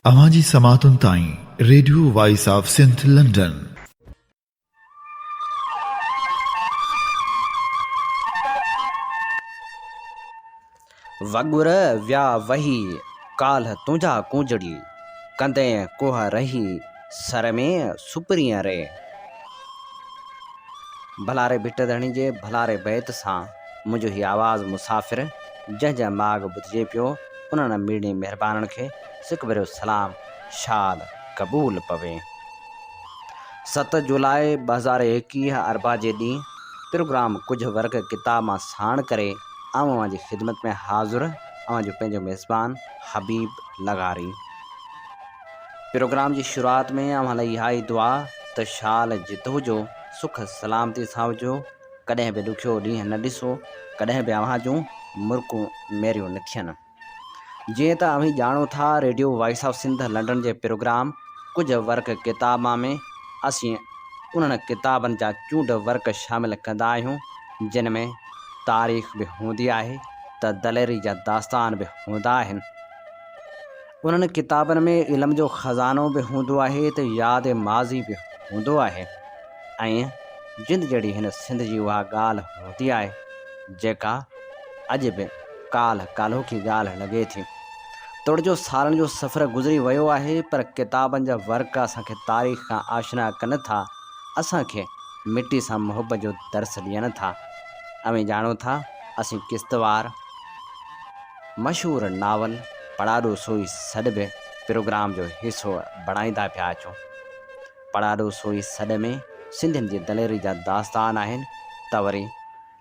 अवांजी समातुन ताईं radio voice of Sindh London. वगुर व्या वही काल्ह तुझा कूंजड़ी कंदे कोह रही सर में सुपरियां रे। भलारे बिट धणी जे भलारे बैत सां मुंहिंजो ही आवाज़ मुसाफ़िर जंहिंजा माग ॿुधिजे पियो उन्हनि मीड़ी महिरबाननि खे सिक भरियो सलाम शाद क़बूल पवे। 7 जुलाई 2021 अरबा जे ॾींहुं प्रोग्राम कुझु वर्ग किताब मां साण करे अवां जी ख़िदमत में हाज़ुर अवां जो पंहिंजो मेज़बान हबीब लगारी। प्रोग्राम जी शुरुआत में अवां लाइ इहा ई दुआ त शाल जितो हुजो सुख सलामती सां हुजो, कॾहिं बि ॾुखियो ॾींहुं न ॾिसो, कॾहिं बि अवां जूं मुर्कूं मेरियूं न थियनि। जीअं त अव्हीं ॼाणो था radio voice of Sindh London जे प्रोग्राम कुझु वर्क किताब में असीं उन्हनि किताबनि जा चूंड वर्क शामिल कंदा आहियूं जिन में तारीख़ बि हूंदी आहे त दलेरी जा दास्तान बि हूंदा आहिनि। उन्हनि किताबनि में इल्म जो ख़ज़ानो बि हूंदो आहे त यादि माज़ी बि हूंदो आहे ऐं जिंद जहिड़ी हिन सिंध जी उहा ॻाल्हि हूंदी आहे जेका अॼु बि काल्होकी ॻाल्हि लॻे थी। तोड़ जो सालनि जो सफ़र गुज़री वियो आहे पर किताबनि जा वर्क असांखे तारीख़ खां आशना कनि था, असांखे मिटी सां मुहबत जो दर्स ॾियनि था। अव्हीं ॼाणो था असीं किश्तवार मशहूरु नावल पढ़ाॾो सोई सॾ बि प्रोग्राम जो हिसो बणाईंदा पिया अचूं। पढ़ाॾो सोई सॾ में सिंधियुनि जी दलेरी जा दास्तान आहिनि त वरी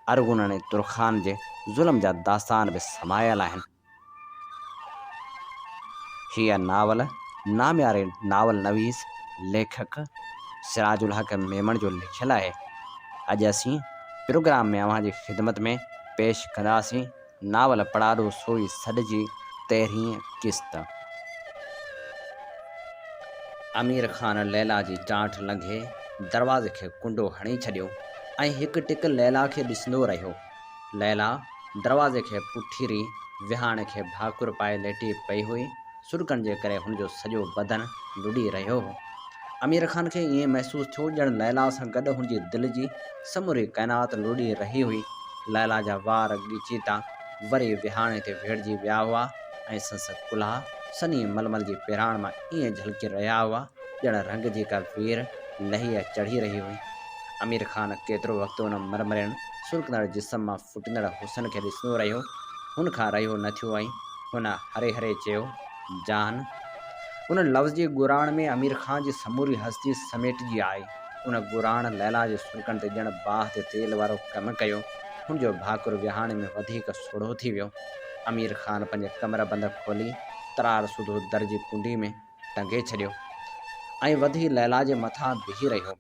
अरगुननि ऐं तुरखान जे ज़ुल्म जा दास्तान बि समायल आहिनि। हीअ नावल नाम्यारे नावल नवीस लेखक सिराजुल हक मेमण जो लिखियल आहे। अॼु असीं प्रोग्राम में अव्हां जी ख़िदमत में पेश कंदासीं नावल पढ़ाॾो सोई सॾ जी 13हीं किस्त। अमीर ख़ान लैला जी टांठ लंघे दरवाज़े खे कुंडो हणी छॾियो ऐं हिकु टिक लैला खे ॾिसंदो रहियो। लैला दरवाज़े खे पुठीरी विहाणे खे भाकुर पाए लेटी पई हुई। सुर्कनि जे करे हुनजो सॼो बदन लुॾी रहियो हो। अमीर ख़ान खे ईअं महसूसु थियो ॼण लैला सां गॾु हुनजी दिलि जी समूरी काइनात लुॾी रही हुई। लैला जा वार ॻिचीता वरी विहाणे ते वेढ़िजी विया हुआ ऐं संस कुल्हा सनी मलमल जी पिराण मां ईअं झलकी रहिया हुआ ॼण रंग जी का वीर लही चढ़ी रही हुई। अमीर ख़ान केतिरो वक़्तु हुन मरमरनि सुरकंदड़ जिस्म मां फुटंदड़ हुसन खे ॾिसंदो रहियो। हुन खां रहियो न थियो ऐं हुन हरे हरे चयो, जान। उन लफ़्ज़ जी गुराण में अमीर ख़ान जी समूरी हस्ती समेटिजी आई। उन गुराण लैला जे सुरकनि ते ॼण बाहि ते तेल वारो कमु कयो। हुनजो भाकुर विहाणे में वधीक सोढ़ो थी वियो। अमीर ख़ान पंहिंजे कमर बंद खोली तरार सुधो दर जी कुंडी में टंगे छॾियो ऐं वधी लैला जे मथां बीही रहियो।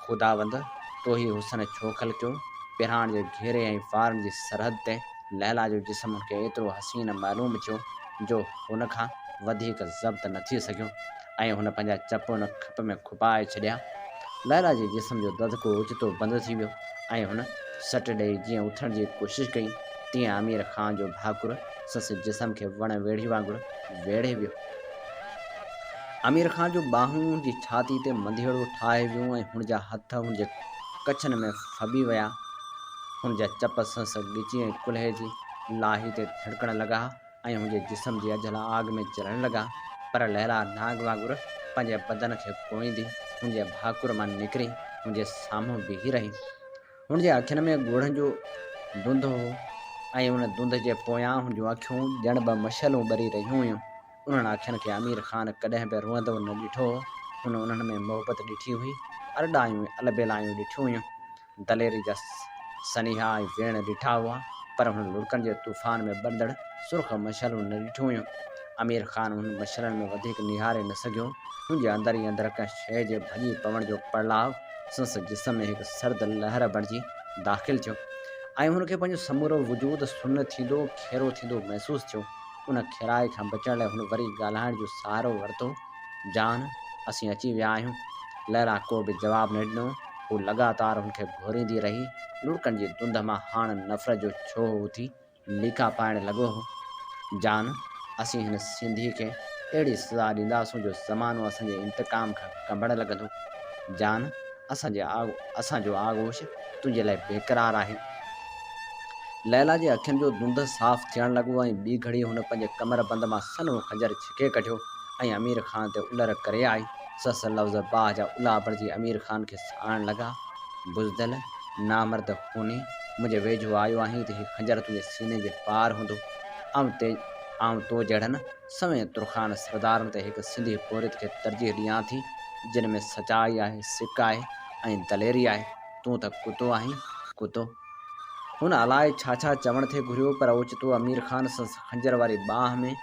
ख़ुदावंद तो ही हुसन छो ख़लक़ियो। पिराण जे घेरे ऐं वारनि जी सरहद ते लैला जो जिस्म हुनखे एतिरो हसीन मालूम थियो जो हुन खां वधीक ज़ब्त न थी सघियो ऐं हुन पंहिंजा चप हुन खप में खुपाए छॾिया। लैला जे जिस्म जो ददिको ओचितो बंदि थी वियो ऐं हुन सट ॾेई जीअं उथण जी कोशिशि कई तीअं अमीर ख़ान जो भाकुर संस जिस्म खे वण वेढ़ी वांगुरु वेढ़े वियो। अमीर ख़ान जो बाहूं जी छाती ते मंधेड़ो ठाहे वियूं ऐं हुनजा हथ हुनजे कछनि में फबी विया। हुनजा चप संस ॻिची ऐं कुल्हे जी लाही ते थिड़कण लॻा ऐं हुनजे जिस्म जी अझल आग में जलण लॻा। पर लैला नाग वांगुरु पंहिंजे बदन खे पोईंदी हुनजे भाकुर मां निकिरी हुनजे साम्हूं बीही रही। हुनजे अखियुनि में ॻोढ़नि जो धुंध हो ऐं उन धुंध जे पोयां हुनजूं अखियूं ॼण ॿ मशालूं ॿरी रहियूं हुयूं। उन्हनि अखियुनि खे अमीर ख़ान कॾहिं बि रोअंदो न ॾिठो हो। हुन उन्हनि में मोहबत ॾिठी हुई, अरडायूं अलबेलायूं ॾिठियूं हुयूं, दलेरी जा सनीहा ऐं वेण ॾिठा हुआ, पर हुन लुड़कनि जे तूफ़ान में ॿरंदड़ सुर्ख़ मशालूं न ॾिठियूं हुयूं। अमीर ख़ान हुन मशालनि में वधीक निहारे न सघियो। हुनजे अंदरि ई अंदरि कंहिं शइ जे भॼी पवण जो पड़लाव संस जिस्म में हिकु सर्द लहर बणिजी दाख़िल थियो ऐं हुनखे पंहिंजो समूरो वजूद सुन्न थींदो खेरो थींदो महसूसु थियो। उन खेराए खां बचण लाइ हुन वरी ॻाल्हाइण जो सहारो वरितो, जान असीं अची विया आहियूं। लैला को बि जवाबु न ॾिनो। हू लगातार हुनखे घोरींदी रही। लुड़कनि जी धुंध मां हाणे नफ़रत जो छो उथी लीका पाइण लॻो हो। जान असीं हिन सिंधी खे अहिड़ी सज़ा ॾींदासूं जो ज़मानो असांजे इंतकाम खां कंबण लॻंदो। जान, असांजो आगोश तुंहिंजे लाइ बेक़रार आहे। लैला जे अखियुनि जो धुंध साफ़ थियण लॻो ऐं ॿी घड़ी हुन पंहिंजे कमर बंद मां सन्हो खंजर छिके कढियो ऐं अमीर ख़ान ते उलर करे आई। सस लफ़्ज़ बाह जा उला बणिजी अमीर ख़ान खे साड़ण लॻा। बुज़दिल, नामर्द खूनी, मुंहिंजे वेझो आयो आहीं त हीउ खंजर तुंहिंजे सीने जे पार हूंदो। आउं तो जहिड़नि सवें तुरखान सरदारनि ते हिकु सिंधी पोरित खे तरजीह ॾियां थी, जिन में सचाई आहे, सिक आहे ऐं दलेरी आहे। तूं त कुतो आहीं, कुतो। हुन अलाए छा छा चवण थे घुरियो, पर ओचितो अमीर ख़ान संस खंजर वारी बाह में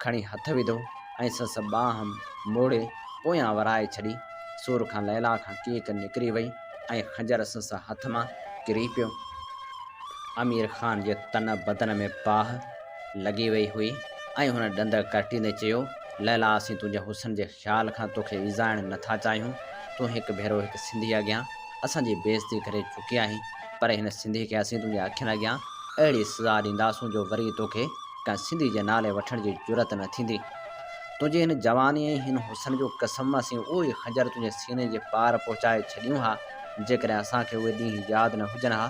खणी हथ विधो ऐं संस बाह मोड़े पोयां वराए छॾी। सूर खां लैला खां कीक निकिरी वई ऐं खंजर संस हथ मां किरी पियो। अमीर ख़ान जे तन बदन में बाह लॻी वई हुई ऐं हुन ॾंद कटींदे चयो, लैला, असीं तुंहिंजे हुस्न जे ख़्याल खां तोखे इज़ाइण नथा चाहियूं। तूं हिकु भेरो हिकु सिंधी अॻियां असांजी बेइज़ती करे चुकी आहीं, पर हिन सिंधी खे असीं तुंहिंजे अखियुनि अॻियां अहिड़ी सज़ा ॾींदासूं जो वरी तोखे कंहिं सिंधी जे नाले वठण जी जुरत न थींदी। तुंहिंजी हिन जवानी ऐं हिन हुस्न जो कसम, असीं उहो ई खंजर तुंहिंजे सीने जे पार पहुचाए छॾियूं हा, जेकॾहिं असांखे उहे ॾींहं यादि न हुजनि हा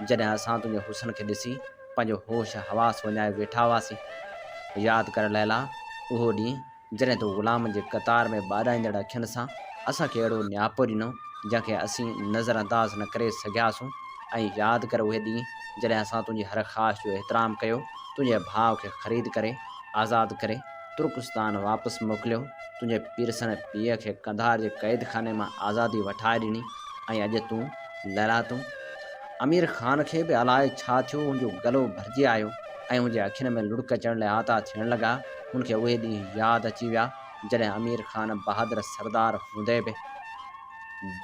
जॾहिं असां तुंहिंजे हुस्न खे ॾिसी पंहिंजो होश हवास वञाए वेठा हुआसीं। यादि कर लैला, उहो ॾींहुं जॾहिं तूं ग़ुलामनि जे क़तार में ॿाॾाईंदड़ अखियुनि सां असांखे अहिड़ो नियापो ॾिनो जंहिंखे असीं नज़रअंदाज़ न करे सघियासीं। ऐं यादि कर उहे ॾींहं जॾहिं असां तुंहिंजी हर ख़्वाहिश जो एतिराम कयो, तुंहिंजे भाउ खे ख़रीद करे आज़ादु करे तुर्कस्तान वापसि मोकिलियो, तुंहिंजे पीरसण पीउ खे कंधार जे क़ैद खाने मां आज़ादी वठाए ॾिनी। ऐं अॼु तूं लैला, तूं अमीर ख़ान खे बि अलाए छा थियो, हुनजो गलो भरिजी आयो ऐं हुनजे अखियुनि में लुड़क अचण लाइ आता थियण लॻा। हुनखे उहे ॾींहं यादि अची विया जॾहिं अमीर ख़ान बहादुर सरदार हूंदे बि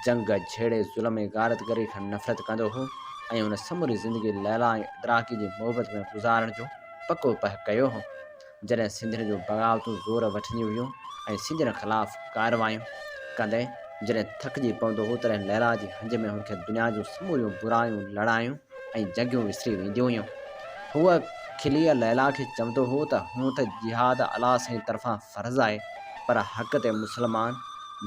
जंग छेड़े ज़ुल्म ऐं गारतगरी खां नफ़रत कंदो हो ऐं हुन समूरी ज़िंदगी लैला ऐं इदराकी जी मोहबत में गुज़ारण जो पको पह कयो हो। जॾहिं सिंधियुनि जो बग़ावतूं ज़ोर वठंदियूं हुयूं ऐं सिंधियुनि ख़िलाफ़ कारवायूं कंदे जॾहिं थकिजी पवंदो हो, तॾहिं लैला जी हंज में हुनखे दुनिया जूं समूरियूं बुरायूं, लड़ायूं ऐं जंगियूं विसरी वेंदियूं हुयूं। हूअ खिलीअ लैला खे चवंदो हो त हूअं त जिहाद अलाह साईं तरफ़ां फ़र्ज़ु आहे, पर हक़ ते मुस्लमान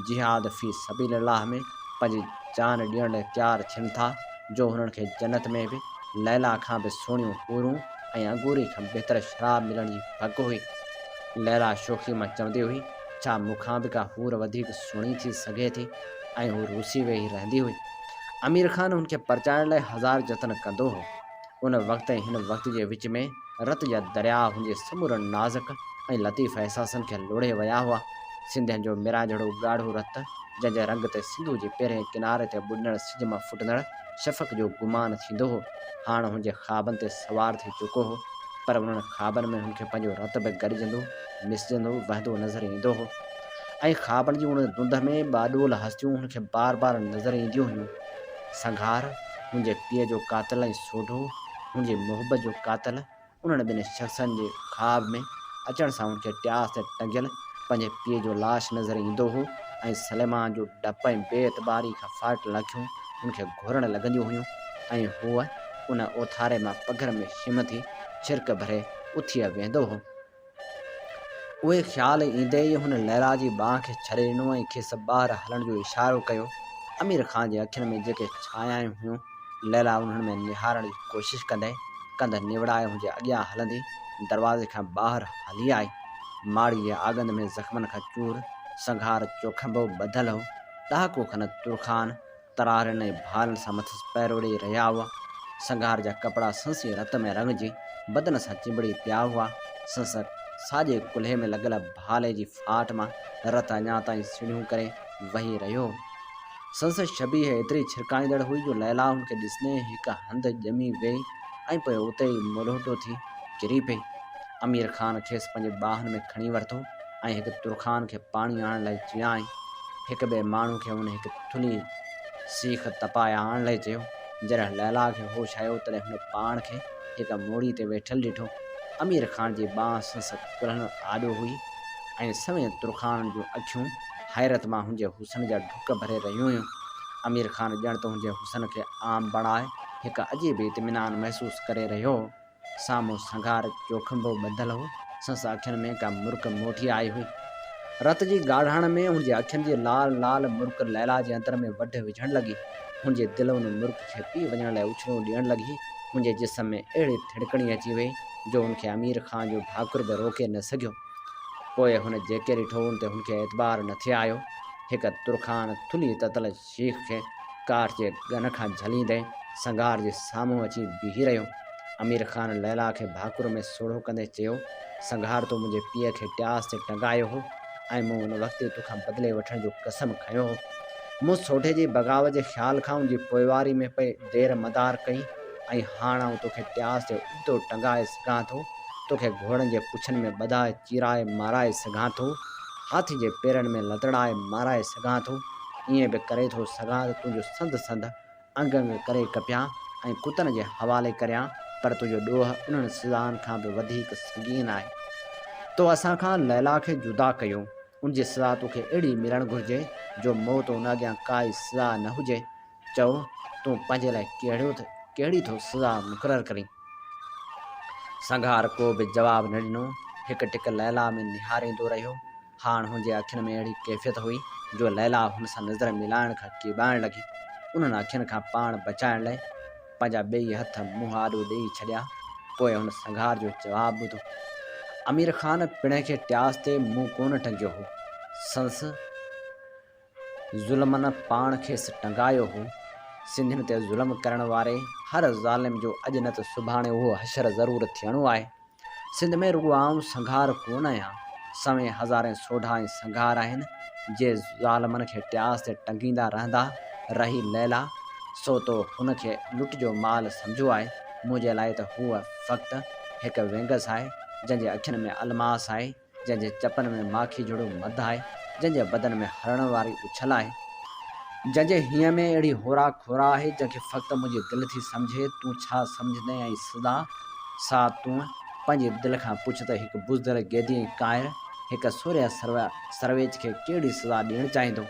जिहाद फ़ी सबीलिल्लाह में पंहिंजी जान ॾियण लाइ तयारु थियनि था, जो हुननि खे जन्नत में बि लैला खां बि सुहिणियूं हूरूं ऐं अंगूरी खां बहितर शराब मिलण जी भॻ हुई। लैला शोखी मां चवंदी हुई, छा मूंखां बि का हूर वधीक सुहिणी थी सघे थी, ऐं हू रूसी वेही रहंदी हुई। अमीर ख़ान हुनखे परचाइण लाइ हज़ार जतन कंदो हो। उन वक़्तु ऐं हिन वक़्त जे विच में रत जा दरिया हुनजे समूरनि नाज़ुक ऐं लतीफ़ अहसासनि खे लोड़े विया हुआ। सिंधियुनि जो मिरा जहिड़ो ॻाढ़ो रत, जंहिंजे रंग ते सिंधु जे पहिरें किनारे ते ॿुॾंदड़ सिज मां फुटंदड़ शफ़क़ जो गुमान थींदो हो, हाणे हुनजे ख़्वाबनि ते सवार थी चुको हो। पर उन्हनि ख़्वाबनि में हुनखे पंहिंजो रत बि गॾिजंदो, मिसजंदो, वहंदो नज़र ईंदो हो। ऐं ख़्वाबनि जी उन धुंध में बाॾोल हस्तियूं हुनखे बार बार नज़र ईंदियूं हुयूं। संघार, हुनजे पीउ जो कातिल ऐं सोढो, हुनजी मोहबत जो कातिल, उन्हनि ॿिनि शख़्सनि जे ख़्वाब में अचण सां हुनखे ट्यास ते टंगियल पंहिंजे पीउ जो लाश नज़र ईंदो हो ऐं सलेमान जो डप ऐं बेएतबारी खां फाटल अखियूं हुनखे घुरण लॻंदियूं हुयूं ऐं हूअ उन ओथारे मां पघर में हिमथी छिरक भरे उथी वेंदो हो। उहे ख़्याल ईंदे ई हुन लैला जी बांह खे छॾे ॾिनो ऐं खेसि ॿाहिरि हलण जो इशारो कयो। अमीर ख़ान जे अखियुनि में जेके छायाऊं हुयूं, लैला उन्हनि में निहारण जी कोशिशि कंदे कंध निवड़ाए हुनजे अॻियां हलंदी दरवाज़े खां ॿाहिरि हली आई। माड़ी जे आगंद में ज़ख़्मनि खां चूर संघार चोखंबो ॿधल हो। ॾहाको खन तुरखान तरारनि ऐं भालनि सां मथसि पैर उॾेई रहिया हुआ। संघार जा कपिड़ा संसी रत में रंगजी बदन सां चिंबड़ी पिया हुआ। संस साॼे कुल्हे में लॻल भाले जी फाट मां रत अञा ताईं सीढ़ियूं करे वही रहियो। संस शबीह एतिरी छिरकाईंदड़ हुई जो लैला हुनखे ॾिसंदे हिकु हंधि ॼमी वेई ऐं पोइ उते ई मोलोटो थी किरी पई। अमीर ख़ान खेसि पंहिंजे ॿाहनि में खणी वरितो ऐं हिकु तुरखान खे पाणी आणण लाइ चयाईं। हिकु ॿिए माण्हू खे हुन हिकु थुल्ही सीख तपाए आणण लाइ चयो। जॾहिं लैला खे होश आयो तॾहिं हुन पाण खे हिकु मोड़ी ते वेठल ॾिठो। अमीर ख़ान जी बांह संस कुल्हण आॾो हुई ऐं सवें तुरखान जूं अखियूं हैरत मां हुनजे हुस्न जा ढुक भरे रहियूं हुयूं। अमीर ख़ान ॼण त हुनजे हुस्न खे आम बणाए हिकु अजीब इत्मीनान महसूसु करे रहियो हो। साम्हूं संघार चोखंबो ॿधल हो। संस अखियुनि में का मुर्क मोटी आई हुई। रत जी गाढ़ाण में हुनजे अखियुनि जी लाल लाल मुर्क लैला जे अंदर में वढ विझण लॻी। हुनजे दिल उन मुर्क खे पी वञण लाइ उछिड़ूं ॾियण लॻी। हुनजे जिस्म में अहिड़ी थिड़कणी अची वई जो हुनखे अमीर खान जो भाकुर बि रोके न सघियो। पोइ हुन जेके ॾिठो हुन ते हुनखे एतबार न थे आयो। हिकु तुरखान थुली ततल शीख खे काठ जे गन खां झलींदे संगार जे साम्हूं अची बीही रहियो। अमीर खान लैला खे भाकुर में सोढ़ो कंदे चयो, संगार तो मुंहिंजे पीउ खे ट्यास ते टंगायो हो ऐं मूं उन वक़्तु तोखां बदिले वठण जो कसम खयो हो। मूं सोढे जी बग़ावत जे ख़्याल खां उनजी पोइवारी में पई देर मदार कई ऐं हाणे आउं तोखे ट्यास ते उबतो टंगाए सघां थो, तोखे घोड़नि जे पुछनि में ॿधाए चीराए माराए सघां थो, हाथी जे पेरनि में लतड़ाए माराए सघां थो। ईअं बि करे थो सघां त तुंहिंजो संद संद अंग अंग करे कपियां ऐं कुतनि जे हवाले करियां, पर तुंहिंजो ॾोह उन्हनि सज़ाउनि खां बि वधीक संगीन आहे। तो असां खां लैला खे जुदा कयो, उनजी सज़ा तोखे अहिड़ी मिलणु घुरिजे जो मौत उन अॻियां काई सज़ा न हुजे। चओ तूं पंहिंजे लाइ कहिड़ी थो सज़ा मुक़ररु करीं। संघार को बि जवाब न ॾिनो, हिकु टिक लैला में निहारींदो रहियो। हाणे हुनजे अखियुनि में अहिड़ी कैफ़ियत हुई जो लैला हुन सां नज़र मिलाइण खां कीॿाइण लॻी। उन्हनि अखियुनि खां पाण बचाइण लाइ पंहिंजा ॿई हथ मुंहुं आॾो ॾेई छॾिया। पोइ हुन संघार जो जवाबु ॿुधो। अमीर खान पिण खे ट्यास ते मुंहुं कोन टंगियो हो, संस ज़ुल्मनि पाण खेसि टंगायो हो। सिंधियुनि ते ज़ुल्म करण वारे हर ज़ालिम जो अॼु न त सुभाणे उहो हशर ज़रूरु थियणो आहे। सिंध में रुॻो आउं संघार कोन आहियां, सवें हज़ारें सोढा ऐं संघार आहिनि। जे ज़ालिमनि खे ट्यास ते टंगींदा रहंदा रही लैला, सो तो हुनखे लुट जो माल सम्झो आहे। मुंहिंजे लाइ त हूअ फ़क़्ति हिकु वेंगस आहे जंहिंजे अखियुनि में अलमास आहे, जंहिंजे चपनि में माखी जहिड़ो मधु आहे, जंहिंजे बदन में हरण वारी उछल आहे, जंहिंजे हीअं में अहिड़ी होरा खोरा आहे जंहिंखे फ़क़्ति मुंहिंजी दिलि थी सम्झे। तूं छा सम्झंदे ऐं सदा सा तूं पंहिंजे दिलि खां पुछ त हिकु बुज़दिल गेदी ऐं कायर हिकु सोरिया सरवेज खे कहिड़ी सज़ा ॾियणु चाहींदो।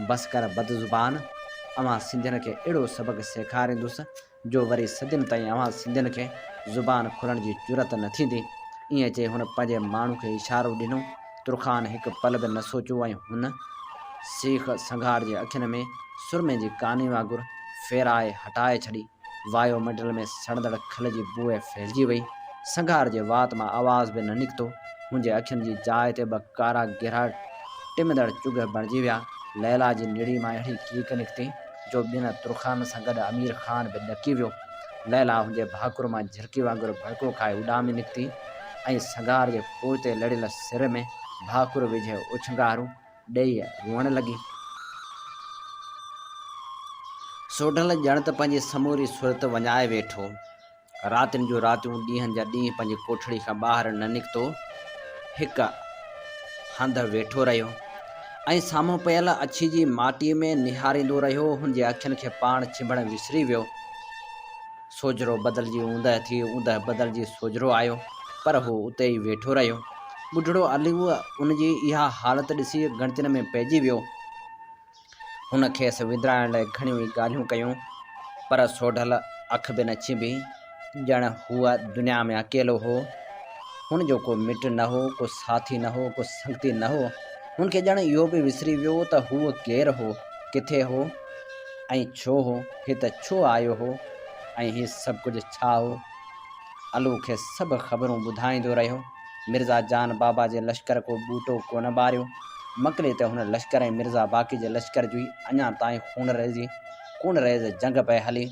बसि कर बदज़ुबान, अव्हां सिंधियुनि खे अहिड़ो सबक़ु सेखारींदुसि जो वरी सदियुनि ताईं अव्हां सिंधियुनि खे ज़ुबान खोलण जी जुरत न थींदी। ईअं चई हुन पंहिंजे माण्हू खे इशारो ॾिनो। तुरखान हिकु पल बि न सोचियो ऐं हुन सीख संघार जे अखियुनि में सुरमे जी कानी वांगुरु फेराए हटाए छॾी। वायुमंडल में सड़ंदड़ खल जी बूअ फैलिजी वई। संघार जे वात मां आवाज़ बि न निकितो। मुंहिंजे अखियुनि जी जाइ ते ॿ कारा गिरा टिमंदड़ चुग बणिजी विया। लैला जी निड़ी मां अहिड़ी कीक निकिती जो ॿिनि तुरखान सां गॾु अमीर खान बि ॾकी वियो। लैला हुनजे भाकुर मां झिरकी वांगुरु भड़को खाए उॾामी निकिती ऐं संघार जे पोइ लड़ियल सिर में भाकुर विझे उछंगारूं ॾेई रुअण लॻी। सोढल ॼण त पंहिंजी समूरी सुरत वञाए वेठो। रातियुनि जूं रातियूं ॾींहंनि जा ॾींहं पंहिंजी कोठड़ी खां ॿाहिरि न निकितो। हिकु हंधि वेठो रहियो ऐं साम्हूं पियल अछी जी माटीअ में निहारींदो रहियो। हुनजे अखियुनि खे पाण चिंबण विसरी वियो। सोजरो बदिलजी ऊंदहि थी, ऊंदहि बदिलजी सोजरो आयो, पर हू उते ई वेठो रहियो। ॿुढड़ो अलीअ उनजी इहा हालत ॾिसी ॻणतियुनि में पइजी वियो। हुन खेसि विंदराइण लाइ घणियूं ई ॻाल्हियूं कयूं, पर सोढल अखि बि न चिंबी, ॼण हूअ दुनिया में अकेलो हो। हुनजो को मिट न हो, को साथी न हो, को संगती न हो। हुनखे ॼण इहो बि विसरी वियो त हूअ केरु हो, किथे हो ऐं छो हो, हिते छो आयो हो ऐं हीउ सभु कुझु छा हो। अलू खे सभु ख़बरूं ॿुधाईंदो रहियो। मिर्ज़ा जान बाबा जे लश्कर को ॿूटो कोन ॿारियो। मकले ते हुन लश्कर ऐं मिर्ज़ा बाक़ी जे लश्कर जी अञा ताईं खून रेज़ जंग पए हली।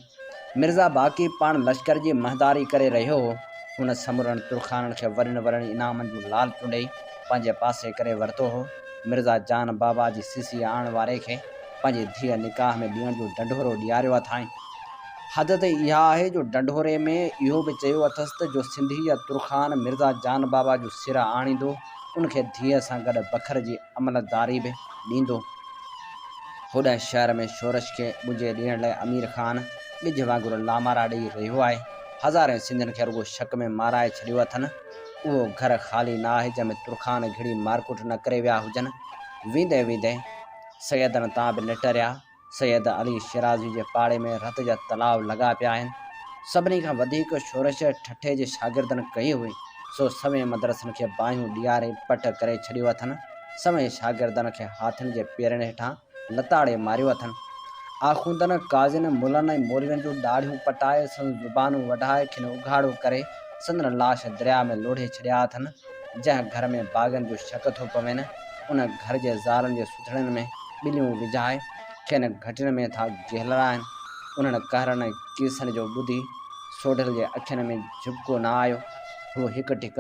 मिर्ज़ा बाक़ी पाण लश्कर जी महदारी करे रहियो हो। हुन समूरनि तुरखाननि खे वॾनि वॾनि इनामनि जूं लालचूं ॾेई पंहिंजे पासे करे वरितो हो। मिर्ज़ा जान बाबा जी सीसी आण वारे खे पंहिंजी धीअ निकाह में ॾियण जो ढंढोरो ॾियारियो अथाईं। हद त इहा आहे जो ढंढोरे में इहो बि चयो अथसि त जो सिंधी या तुरखान मिर्ज़ा जान बाबा जो सिर आणींदो, उनखे धीअ सां गॾु बखर जी अमलदारी बि ॾींदो। होॾे शहर में शोरश खे ॿुझे ॾियण लाइ अमीर खान ॻिज वांगुरु लामारा ॾेई रहियो आहे। हज़ारे सिंधियुनि खे रुॻो शक में माराए छॾियो अथनि। उहो घर ख़ाली न आहे जंहिंमें तुरखान घिड़ी मारकुट न करे विया हुजनि। वेंदे वेंदे सैयदनि तां बि निटरिया। सैयद अली शिराज़ी जे पाड़े में रत जा तलाव लॻा पिया आहिनि। सभिनी खां वधीक शोरश ठठे जे शागिर्दनि कई हुई, सो सवें मदरसनि खे बाहियूं ॾियारे पट करे छॾियो अथनि। समय शागिर्दनि खे हाथनि जे पेरनि हेठां लताड़े मारियो अथनि। आख़ूंदनि काज़ियुनि मुलनि ऐं मौलवियुनि जूं ॾाढ़ियूं पटाए संदनि ज़ुबानूं वढाए खिन उघाड़ो करे संदनि लाश दरिया में लोढ़े छॾिया अथनि। जंहिं घर में बाग़नि जो शक थो पवनि उन घर जे ज़ालनि जे सुथड़ियुनि में ॿिलियूं विझाए खेनि घटियुनि में था गिहलाइनि। उन्हनि कहरनि ऐं कीसनि जो ॿुधी सोढल जे अखियुनि में झुपिको न आयो। हू हिकु टिक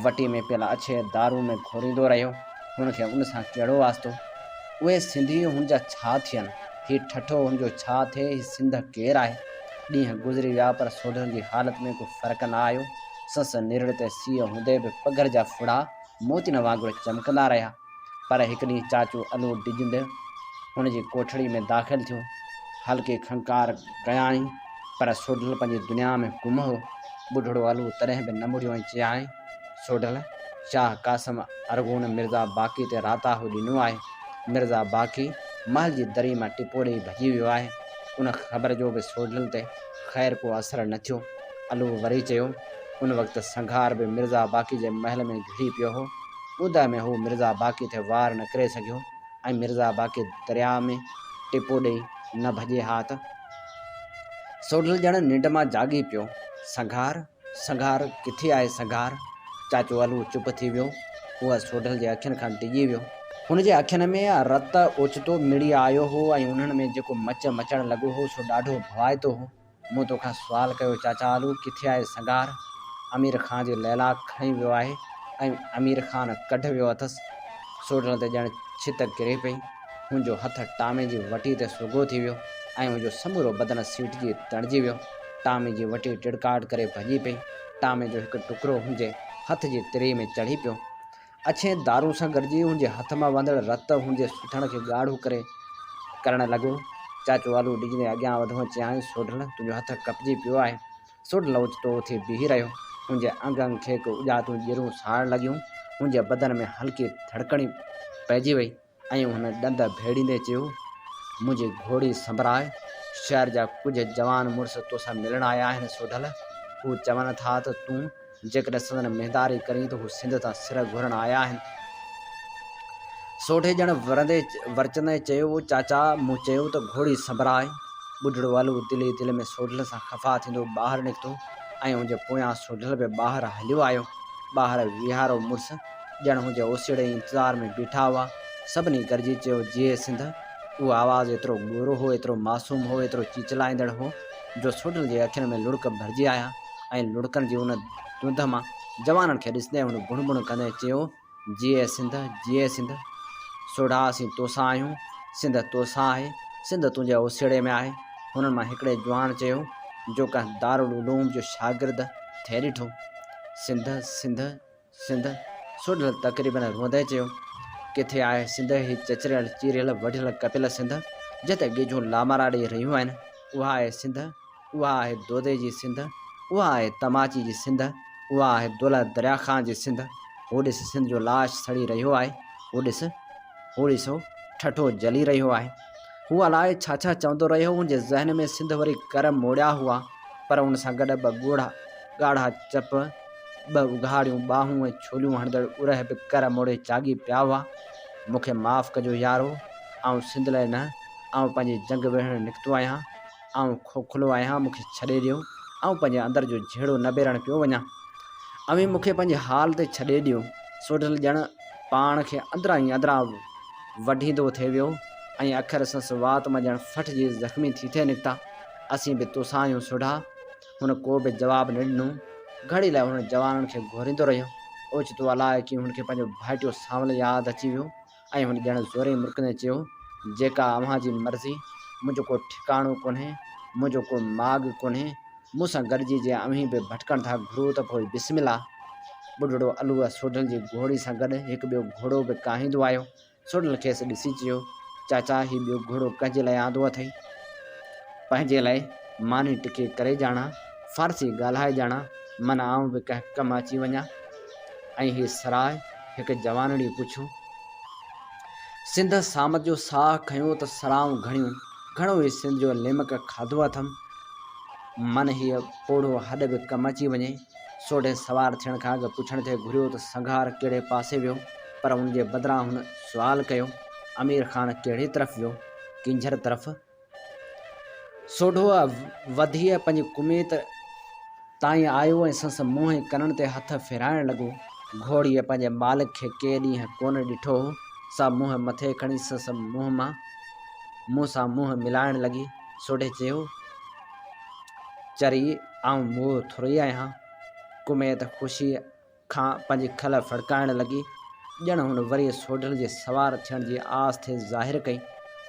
वटी में पियल अछे दारू में घोरींदो रहियो। हुनखे उन सां कहिड़ो वास्तो? उहे सिंधी हुनजा छा थियनि? हीउ ठठो हुनजो छा थिए? हीउ सिंध केरु आहे? ॾींहं गुज़री विया पर सोढल जी हालत में को फ़र्क़ु न आयो। सस निरड़ ते सीउ हूंदे बि पघर जा फुड़ा मोतियुनि वांगुरु चमकंदा रहिया। पर हिकु ॾींहुं चाचू अलू डिॼंदे हुनजी कोठड़ी में दाख़िल थियो। हल्के खंकार कयाई पर सोढल पंहिंजी दुनिया में गुम हो। ॿुढड़ो अलू तॾहिं बि न मुड़ियो ऐं चयाईं, सोढल, शाह कासिम अरगून मिर्ज़ा बाक़ी ते राताहु ॾिनो आहे। मिर्ज़ा बाक़ी महल जी दरी मां टिपो ॾेई भॼी वियो आहे। उन ख़बर जो बि सोढल ते ख़ैर को असरु न थियो। अलू वरी चयो, उन वक़्तु संघार बि मिर्ज़ा बाक़ी जे महल में घिड़ी पियो हो। ॿुध में हू मिर्ज़ा बाक़ी ते वार न करे सघियो ऐं मिर्ज़ा बाक़ी दरिया में टिपो ॾेई न भॼे हा त। सोढल ॼण निंड मां जागी पियो। संघार संघार किथे आहे संघार? चाचो अलू चुप थी वियो। उहा सोढल जे अखियुनि खां डिॼी वियो। हुनजे अखियुनि में रत ओचितो मिड़ी आयो हो ऐं उन्हनि में जेको मच मचणु लॻो हो सो ॾाढो भवाइतो हो। मूं तोखां सुवाल कयो चाचा अलू, किथे आहे संघार? अमीर खां जी लैला खणी वियो आहे ऐं अमीर खान कढ वियो अथसि। सोढल ते ॼण छित किरे पई। हुनजो हथु टामे जी वटी ते सुगो थी वियो ऐं हुनजो समूरो बदन सीटजी तणिजी वियो। टामे जी वटी टिड़काट करे भॼी पई। टामे जो हिकु टुकड़ो हुनजे हथ जी तिरी में चढ़ी पियो। अछे दारू सां गॾिजी हुनजे हथ मां वंदड़ रत हुनजे सुथण खे ॻाढ़ो करणु लॻो। चाचो अलू डिॼंदे अॻियां वधो चयाईं, सोढल, तुंहिंजो हथु कपिजी पियो आहे। सोढल ओचितो उथी बीही रहियो। हुनजे अंग अंग खे उॼातूं ॼिरूं साड़ लॻियूं। हुनजे बदन में हल्की धड़कणी पइजी वई ऐं हुन ॾंद भेड़ींदे चयो, मुंहिंजी घोड़ी संभराए। शहर जा कुझु जवान मुड़ुस तोसां मिलण आया आहिनि सोढल। हू चवनि था त तूं जेकॾहिं संदन मेहदारी करीं त हू सिंध तां सिर घुरण आया आहिनि। सोढे ॼण वरचंदे चयो, चाचा, मूं चयो त घोड़ी संभराए। ॿुढड़ो अलू दिली दिलि में सोढल सां ख़फ़ा थींदो ॿाहिरि निकितो ऐं हुनजे पोयां सोढल बि ॿाहिरि हलियो आयो। ॿाहिरि वीहारो मुड़ुस ॼण हुनजे ओसीड़े इंतज़ार में बीठा हुआ। सभिनी गॾिजी चयो, जीए सिंध। उहो आवाज़ु एतिरो ॻोरो हो, एतिरो मासूम हो, एतिरो चिचलाईंदड़ हो जो सोढल जे अखियुनि में लुड़क भरिजी आया ऐं लुड़कनि जी उन धुंध मां जवाननि खे ॾिसंदे हुन बुण कंदे चयो, जीए सिंध, जीए सिंध। सोढा, असीं तोसां आहियूं। सिंध तोसां आहे। सिंध तुंहिंजे ओसीड़े में आहे। हुननि मां हिकिड़े जवान चयो जो कंहिं दारुल उलूम जो शागिर्द थिए ॾिठो। सिंध सिंध सिंध। सोढल तक़रीबन रोंदे चयो, किथे आहे सिंध? हीउ चचरियल चीरियल वढियल कपियल सिंध जिते ॻिझूं लामारा ॾेई रहियूं आहिनि, उहा आहे सिंध। उहा आहे दोदे जी सिंध। उहा आहे तमाची जी सिंध। उहा आहे दौलत दरिया ख़ान जी सिंध। हो ॾिस, सिंध जो लाश सड़ी रहियो आहे। हो ॾिस, हो ॾिसो, ठठो जली रहियो आहे। हू अलाए छा छा चवंदो रहियो। हुनजे ज़हन में सिंध वरी कर मोड़िया हुआ पर हुन सां गॾु ॿ ॻाढ़ा चप, ॿ उघाड़ियूं ॿाहूं ऐं छोलियूं हणंदड़ उरह बि कर मोड़े चागी पिया हुआ। मूंखे माफ़ु कजो यारो, आउं सिंध लाइ न, आउं पंहिंजी जंग विढ़णु निकितो आहियां। आउं खोखलो आहियां, मूंखे छॾे ॾियो। आउं पंहिंजे अंदरि जो झेड़ो न ॿेरणु पियो वञा। अवी मूंखे पंहिंजे हाल ते छॾे ॾियो। सोढल ॼण पाण खे अंदरां ई अंदरां वढींदो थिए वियो ऐं अखर संस वात मां ॼण फटजी ज़ख़्मी थी थिए निकिता। असीं बि तोसां आहियूं सोढा। हुन को बि जवाबु न ॾिनो। घड़ी लाइ हुन जवाननि खे घोरींदो रहियो। ओचितो अलाए कि हुनखे पंहिंजो भाइटियो सांवल यादि अची वियो ऐं हुन ॼण ज़ोरे मुड़कंदे चयो, जेका अव्हां जी मर्ज़ी। मुंहिंजो को ठिकाणो कोन्हे, मुंहिंजो को माॻु कोन्हे। मूंसां गॾिजी जे अव्हीं बि भटकण था घुरो त पोइ बिस्मिल्ला। ॿुढड़ो अलूअ सोढल जी घोड़ी सां गॾु हिकु ॿियो घोड़ो बि काहींदो आयो। सोढल खेसि ॾिसी चयो, चाचा, हीउ ॿियो घोड़ो कंहिंजे लाइ आंदो अथई? पंहिंजे लाइ। मानी टिके करे ॼाणा, फारसी ॻाल्हाए ॼाणा, माना आउं बि कंहिं कमु अची वञा। ऐं हीउ सराय? हिकु जवानड़ी पुछियो। सिंध सामत जो साहु खयों त सराऊं घणियूं। घणो ई सिंध जो लिमक खाधो अथमि। मन हीअ पोढ़ो हॾ बि कमु अची वञे। सोढे सवार थियण खां अॻु पुछण ते घुरियो त संघार कहिड़े पासे वियो। पर हुन जे बदिरां हुन सुवाल कयो। अमीर ख़ान कहिड़ी तरफ़ वियो? किंझर तरफ़। सोढो वधी पंहिंजी कुमेत ताईं आयो ऐं संस मुंहुं ऐं कननि ते हथ फेराइण लॻो। घोड़ीअ पंहिंजे मालिक खे के ॾींहं कोन ॾिठो हो। सा मुंहुं मथे खणी संस मुंहुं सां मुंहुं मिलाइण लॻी। सोढे चयो, चरी आऊं मुंहुं थोरी आहियां। कुमेत ख़ुशी खां पंहिंजी खल फड़काइण लॻी। ॼण हुन वरी सोढल जे सवार थियण जी आस थे ज़ाहिर कई।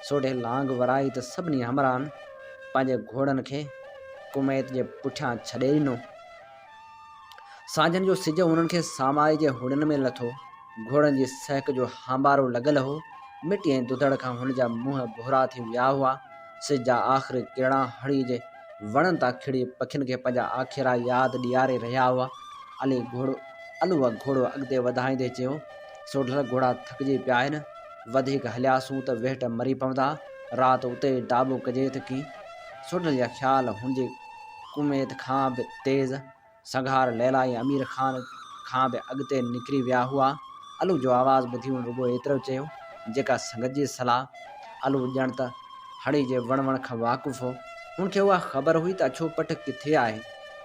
सोढे लांग वराई त सभिनी हमराहनि पंहिंजे घोड़नि खे कुमेत जे पुठियां छॾे ॾिनो। सांझनि जो सिज हुननि खे सामाई जे हुड़नि में लथो। घोड़नि जी सहक जो हांबारो लॻल हो। मिटी ऐं दुधड़ खां हुन जा मुंहं भोरा थी विया हुआ। सिज जा आख़िरी किरणा हड़ी जे वणनि तां खिड़ी पखियुनि खे पंहिंजा आखेरा यादि ॾियारे रहिया हुआ। अलूअ घोड़ो अॻिते वधाईंदे चयो, सोढल घोड़ा थकिजी पिया आहिनि। वधीक हलियासूं त वेहट मरी पवंदा। राति उते ई टाबो कजे त कीअं? सोढल जा ख़्याल हुनजी कुमेत खां बि तेज़ संघार लैला ऐं अमीर ख़ान खां बि अॻिते निकिरी विया हुआ। अलू जो आवाज़ु ॿुधी हुन रुॻो एतिरो चयो, जेका संगत जी सलाह। अलू ॼण त हड़ी जे वण खां वाक़ुफ़ु हो। हुनखे उहा ख़बर हुई त अछो पट किथे आहे,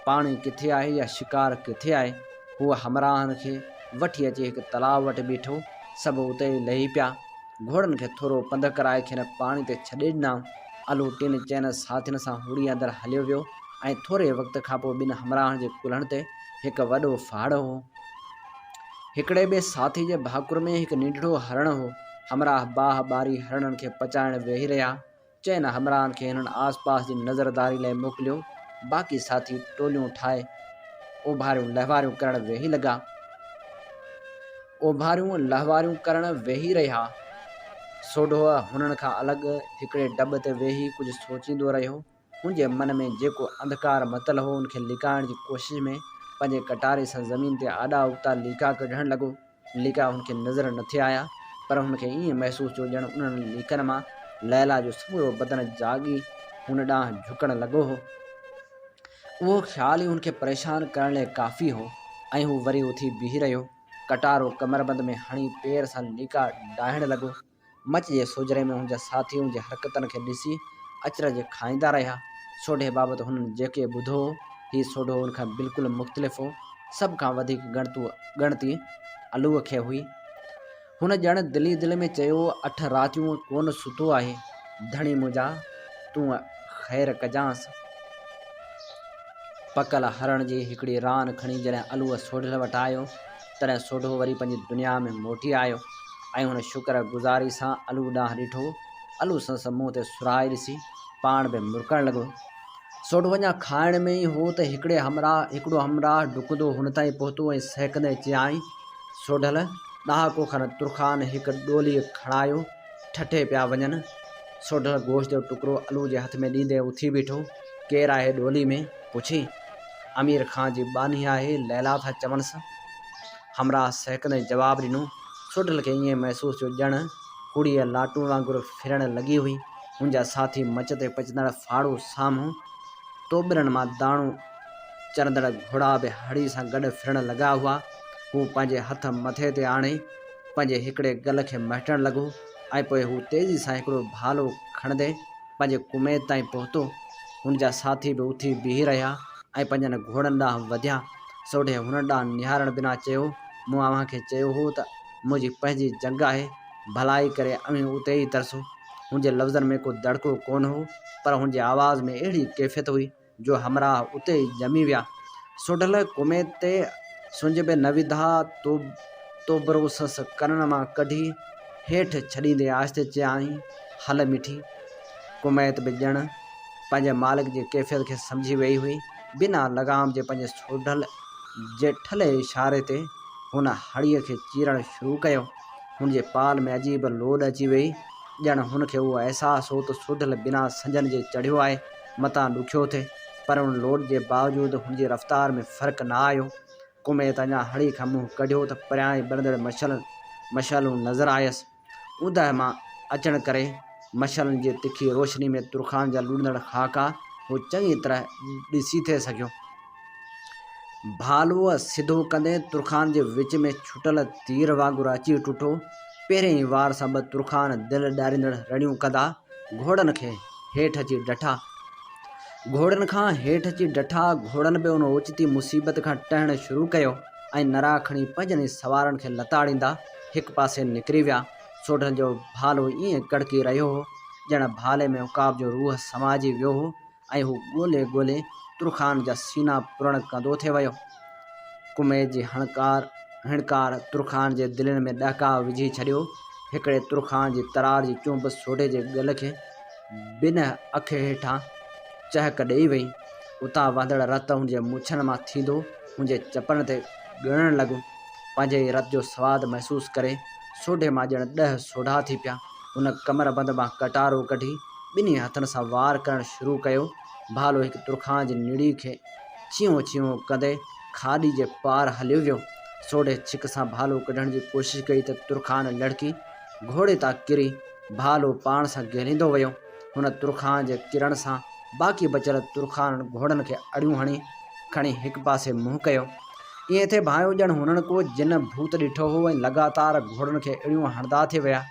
पाणी किथे आहे या शिकार किथे आहे। हूअ हमराहनि खे वठी अची हिकु तलाउ वटि बीठो। सभु उते ई लही पिया। घोड़नि खे थोरो पंधु कराए खेनि पाणी ते छॾे ॾिनऊं। अलू टिनि चइनि साथियुनि सां हुड़ी अंदरि हलियो वियो ऐं थोरे वक़्त खां पोइ ॿिनि हमराहनि जे कुल्हनि ते हिकु वॾो फाड़ हो। हिकिड़े ॿिए साथी जे भाकुर में हिकु नंढिड़ो हरण हो। हमराह बाह ॿारी हरणनि खे पचाइण वेही रहिया। चइनि हमराहनि खे हिननि आसपास जी नज़रदारी लाइ मोकिलियो। बाक़ी साथी टोलियूं ठाहे ओभारियूं लहवारियूं करण वेही रहिया। सोढो हुननि खां अलॻि हिकिड़े डब ते वेही कुझु सोचींदो रहियो। हुनजे मन में जेको अंधकार मतल हो उनखे लिकाइण जी कोशिश में पंहिंजे कटारे सां ज़मीन ते आॾा उबता लीका कढण लॻो। लीका हुनखे नज़र न थे आया, पर हुनखे ईअं महसूस थियो ॼण उन्हनि लीकनि मां लैला जो समूरो बदन जागी हुन ॾांहुं झुकण लॻो हो। उहो ख़्याल ई हुनखे परेशान करण लाइ काफ़ी हो ऐं हू वरी उथी बीही रहियो। कटारो कमरबंद में हणी पेर सां लीका डाहिण लॻो। मच जे सोजरे में हुनजा साथी हुनजे हरकतनि खे ॾिसी अचरज खाईंदा रहिया। सोढे बाबति हुननि जेके ॿुधो हो, हीउ सोढो हुनखां बिल्कुलु मुख़्तलिफ़ हो। सभ खां वधीक ॻणती अलूअ खे हुई। हुन ॼण दिली दिलि में चयो, 8 रातियूं कोन सुतो आहे। धणी मुंहिंजा, तूं ख़ैर कजांसि। पकल हरण जी हिकिड़ी रान खणी जॾहिं अलूअ सोढल वटि आयो, तॾहिं सोढो वरी पंहिंजी दुनिया में मोटी आयो ऐं हुन शुक्र गुज़ारी सां अलू ॾांहुं ॾिठो। अलू संस मुंहं ते सुराए ॾिसी पाण बि मुरकण लॻो। सोढो अञा खाइण में ई हो त हिकिड़ो हमराह डुकंदो हुन ताईं पहुतो ऐं सहकंदे चयाईं, सोढल ॾहाको खनि तुरखान हिकु ॾोली खणायो, ठठे पिया वञनि। सोढल गोश्त जो टुकड़ो अलू जे हथ में ॾींदे उथी बीठो। केरु आहे ॾोली में? पुछी। अमीर ख़ान जी बानी आहे, लैला था चवनिसि। हमराह सहकंदे जवाबु ॾिनो। सोढल खे ईअं महसूस थियो ॼण हुड़ीअ लाटू वांगुरु फिरण लॻी हुई। हुनजा साथी मच ते पचंदड़ फाड़ो साम्हूं तोबरनि मां दाणो चरंदड़ घोड़ा बि हड़ी सां गॾु फिरण लॻा हुआ। हू पंहिंजे हथ मथे ते आणे पंहिंजे हिकिड़े गल खे महटण लॻो ऐं पोइ हू तेज़ी सां हिकिड़ो भालो खणंदे पंहिंजे कुमेत ताईं पहुतो। हुनजा साथी बि उथी बीही रहिया ऐं पंहिंजनि घोड़नि ॾांहुं वधिया। सोढे हुन ॾांहुं निहारण बिना चयो, मूं अव्हांखे चयो हो त मुंहिंजी पंहिंजी जंग आहे, भलाई करे अव्हीं उते ई तरसो। हुनजे लफ़्ज़नि में को दड़को कोन हो, पर हुनजे आवाज़ में अहिड़ी कैफ़ियत हुई जो हमराह उते ई ॼमी विया। सोढल कुमेत ते सुंज बि न विधा तोबरो संस कननि मां कढी हेठि छॾींदे आहिस्ते चयाईं, हल मिठी। कुमेत बि ॼण पंहिंजे मालिक जी कैफ़ियत खे सम्झी वई हुई। बिना लगाम जे पंहिंजे सोढल जे ठले इशारे ते हुन हड़ीअ खे चीरणु शुरू कयो। हुनजे पाल में अजीब लोॾ अची वई, ॼण हुनखे उहो अहसासु हो त सोढल बिना संजनि जे चढ़ियो आहे, मतां ॾुखियो थिए। पर हुन लोॾ जे बावजूदि हुनजी रफ़्तार में फ़र्क़ु न आयो। कुमेत अञा हड़ी खां मुंहुं कढियो त परियां ई ॿरंदड़ मशालूं नज़र आयसि। ऊंदहि मां अचण करे मशालनि जी तिखी रोशनी में तुरखान जा लुड़ंदड़ ख़ाका हू चङी तरह ॾिसी थे सघियो। भालूअ सिधो कंदे तुरखान जे विच में छुटल तीर वांगुरु अची टुटो। पहिरें ई वार सां ॿ तुरखान दिलि ॾारींदड़ रड़ियूं कंदा घोड़नि खे हेठि अची ॾठा। घोड़नि खां हेठि अची ॾठा। घोड़नि बि उन ओचिती मुसीबत खां टहणु शुरू कयो ऐं नरा खणी पंजनि सवारनि खे लताड़ींदा हिकु पासे निकिरी विया। सोढल जो भालो ईअं कड़की रहियो हो ॼण भाले में उकाब जो रूह समाजी वियो हो ऐं हू ॻोल्हे ॻोल्हे तुरखान जा सीना पुरण कंदो थिए वियो। कुमेद जी हिणकार तुरखान जे दिलनि में ॾहका विझी छॾियो। हिकिड़े तुरखान जी तरार जी चुंब सोढे जे गल खे ॿिनि अख हेठां चहक ॾेई वई। उतां वहंदड़ रत हुनजे मुछनि मां थींदो हुनजे चपनि ते ॻणणु लॻो। पंहिंजे ई रत जो सवादु महसूसु करे सोढे मां ॼण 10 सोढा थी पिया। हुन कमर बंद मां कटारो कढी ॿिन्ही हथनि सां वार करणु शुरू कयो। भालो हिकु तुरखान जी निड़ी खे चियों चियों कंदे खाॾी जे पार हलियो वियो। सोढे छिक सां भालो कढण जी कोशिशि कई त तुरखान लड़की घोड़े तां किरी भालो पाण सां घेरींदो वियो। हुन तुरखान जे किरण सां बाक़ी बचियल तुरखान घोड़नि खे अड़ियूं हणी खणी हिकु पासे मुंहुं कयो। ईअं थिए भायो ॼण हुननि को जिन भूत ॾिठो हो ऐं लगातार घोड़नि खे अड़ियूं हणंदा थी विया।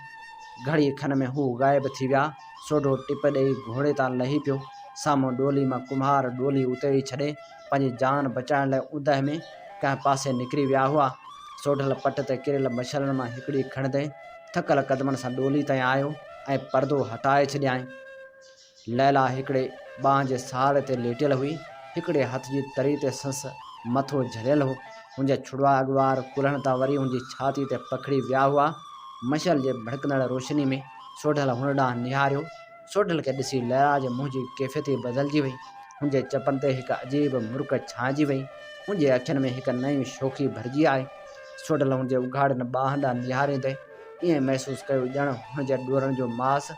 घड़ी खन में हू ग़ाइब थी विया। सोढो टिप ॾेई घोड़े तां लही पियो। साम्हूं डोली मां कुम्हार डोली उते ई छॾे पंहिंजी जान बचाइण लाइ ऊंदहि में कंहिं पासे निकिरी विया हुआ। सोढल पट ते किरियल मछलनि मां हिकिड़ी खणंदे थकल कदमनि सां डोली ताईं आयो ऐं परदो हटाए छॾियाईं। लैला हिकिड़े बांह जे सहारे ते लेटियल हुई। हिकिड़े हथ जी तरी ते संस मथो झलियल हो। हुनजा छुड़वा अॻवार कुल्हनि तां वरी हुनजी छाती ते पखड़ी विया हुआ। मशाल जे भड़कंदड़ रोशनी में सोढल हुन ॾांहुं निहारियो। सोढल खे ॾिसी लैला जे मुंहं जी कैफ़ियत ई बदिलजी वई। हुनजे चपनि ते हिकु अजीब मुर्क छांइजी वई। हुनजे अखियुनि में हिकु नई शोखी भरिजी आई। सोढल हुनजे उघाड़नि ॿाहनि ॾांहुं निहारींदे ईअं महसूसु कयो ॼण हुनजे ॾोरनि जो मांस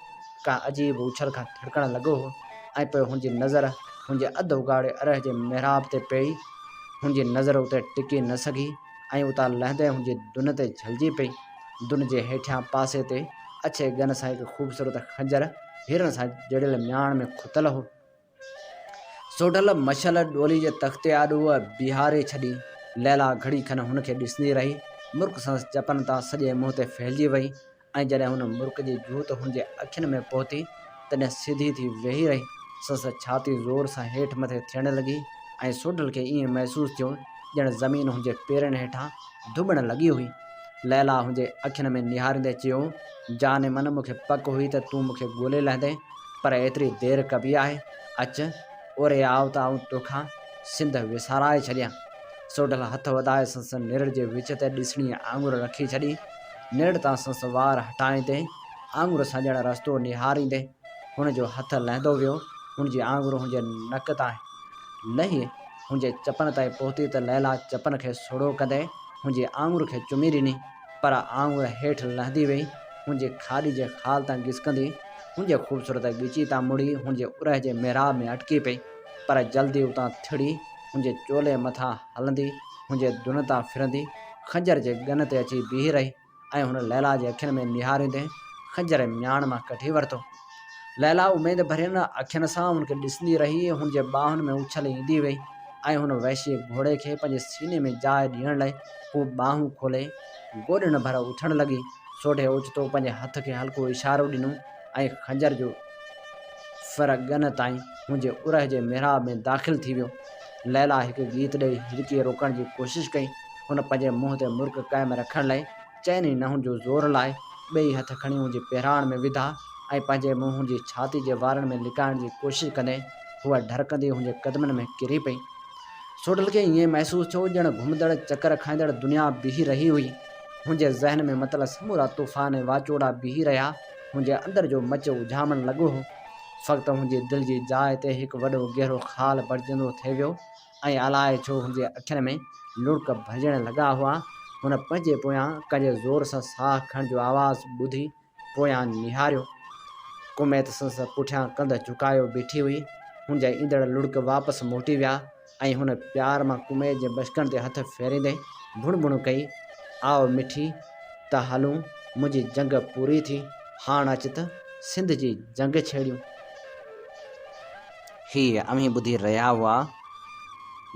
का अजीब उछल खां थिड़कणु लॻो हो ऐं पोइ हुनजी नज़र हुनजे अधु उघाड़े अरह जे महिराब ते पई। हुनजी नज़र उते टिकी न सघी ऐं उतां लहंदे हुनजी दुन ते झलिजी पई। दुन जे हेठियां पासे ते अछे गन सां हिकु ख़ूबसूरत खंजर हिरण सां जड़ियल म्याण में खुतल हो। सोढल मशाल डोली जे तख़्ते आॾो बीहारे छॾी। लैला घड़ी खन हुनखे ॾिसंदी रही। मुर्क सां चपनि तां सॼे मुंहं ते फैलिजी वई ऐं जॾहिं हुन मुर्क जी जोत हुनजे अखियुनि में पहुती तॾहिं सिधी थी वेही रही। संस छाती ज़ोर सां हेठि मथे थियण लॻी ऐं सोढल खे ईअं महसूसु थियो ॼण ज़मीन हुनजे पेरनि हेठां धुॿण लॻी हुई। लैला हुनजे अखियुनि में निहारींदे चयो, जाने मन मूंखे पक हुई त तूं मूंखे ॻोल्हे लहंदे, पर एतिरी देरि कबी आहे। अचु ओरे आव त आऊं तोखां सिंध विसाराए छॾियां। सोढल हथ वधाए संस निड़ जे विच ते ॾिसणी आङुर रखी छॾी। निड़ तां संस वार हटाईंदे आङुर सां ॼण रस्तो निहारींदे हुनजो हथ लहंदो वियो। हुनजी आङुर हुनजे नक तां लही हुनजे चपनि ताईं पहुती त लैला चपनि खे सोढ़ो कंदे हुनजी आङुर खे चुमी ॾिनी, पर आङुर हेठि लहंदी वई। हुनजी खाॾी जे खाल तां घिसकंदी हुनजे ख़ूबसूरत ॻिची तां मुड़ी हुनजे उरह जे महिराब में अटकी पई, पर जल्दी उतां थिड़ी हुनजे चोले मथां हलंदी हुनजे दुन तां फिरंदी खंजर जे गन ते अची बीही रही ऐं हुन लैला जे अखियुनि में निहारींदे खंजर म्याण मां कढी वरितो। लैला उमेद भरियल अखियुनि सां हुनखे ॾिसंदी रही। हुनजे ॿाहुनि में उछल ईंदी वई ऐं हुन वहशी घोड़े खे पंहिंजे सीने में जाइ ॾियण लाइ हू ॿाहूं खोले गोॾनि भर उथणु लॻी। सोढे ओचितो पंहिंजे हथ खे हल्को इशारो ॾिनो ऐं खंजर जो फर गन ताईं हुनजे उरह जे महिराब में दाख़िल थी वियो। लैला हिकु गीत ॾेई हिड़की रोकण जी कोशिशि कई। हुन पंहिंजे मुंहं ते मुर्क क़ाइमु रखण लाइ चइनी न हुनजो ज़ोर लाइ ॿई हथ खणी हुनजी पहिराण में विधा ऐं पंहिंजे मुंहुं हुनजी छाती जे वारनि में लिकाइण जी कोशिशि कंदे हूअ ढरकंदी हुनजे कदमनि में किरी पई। सोढल खे ईअं महसूसु थियो ॼण घुमंदड़ चकर खाईंदड़ दुनिया बीही रही हुई। हुनजे ज़हन में मतिलबु समूरा तूफ़ान वाचोड़ा बीही रहिया। हुनजे अंदर जो मच उझामण लॻो हो। फ़क़्ति हुनजी दिलि जी जाइ ते हिकु वॾो गहरो ख़ाल भरिजंदो थिए वियो ऐं अलाए छो हुनजे अखियुनि में लुड़क भरिजण लॻा हुआ। हुन पंहिंजे पोयां कंहिंजे ज़ोर सां साह खणण जो आवाज़ु ॿुधी पोयां निहारियो। कुमैत संस पुठियां कंध झुकायो बीठी हुई। हुनजा ईंदड़ लुड़क वापसि मोटी विया ऐं हुन प्यार मां कुमैत जे बचकनि ते हथ फेरींदे भुण भुण कई, आओ मिठी त हलूं, मुंहिंजी जंग पूरी थी, हाण अच त सिंध जी जंग छेड़ियूं। ही अमी ॿुधी रहिया हुआ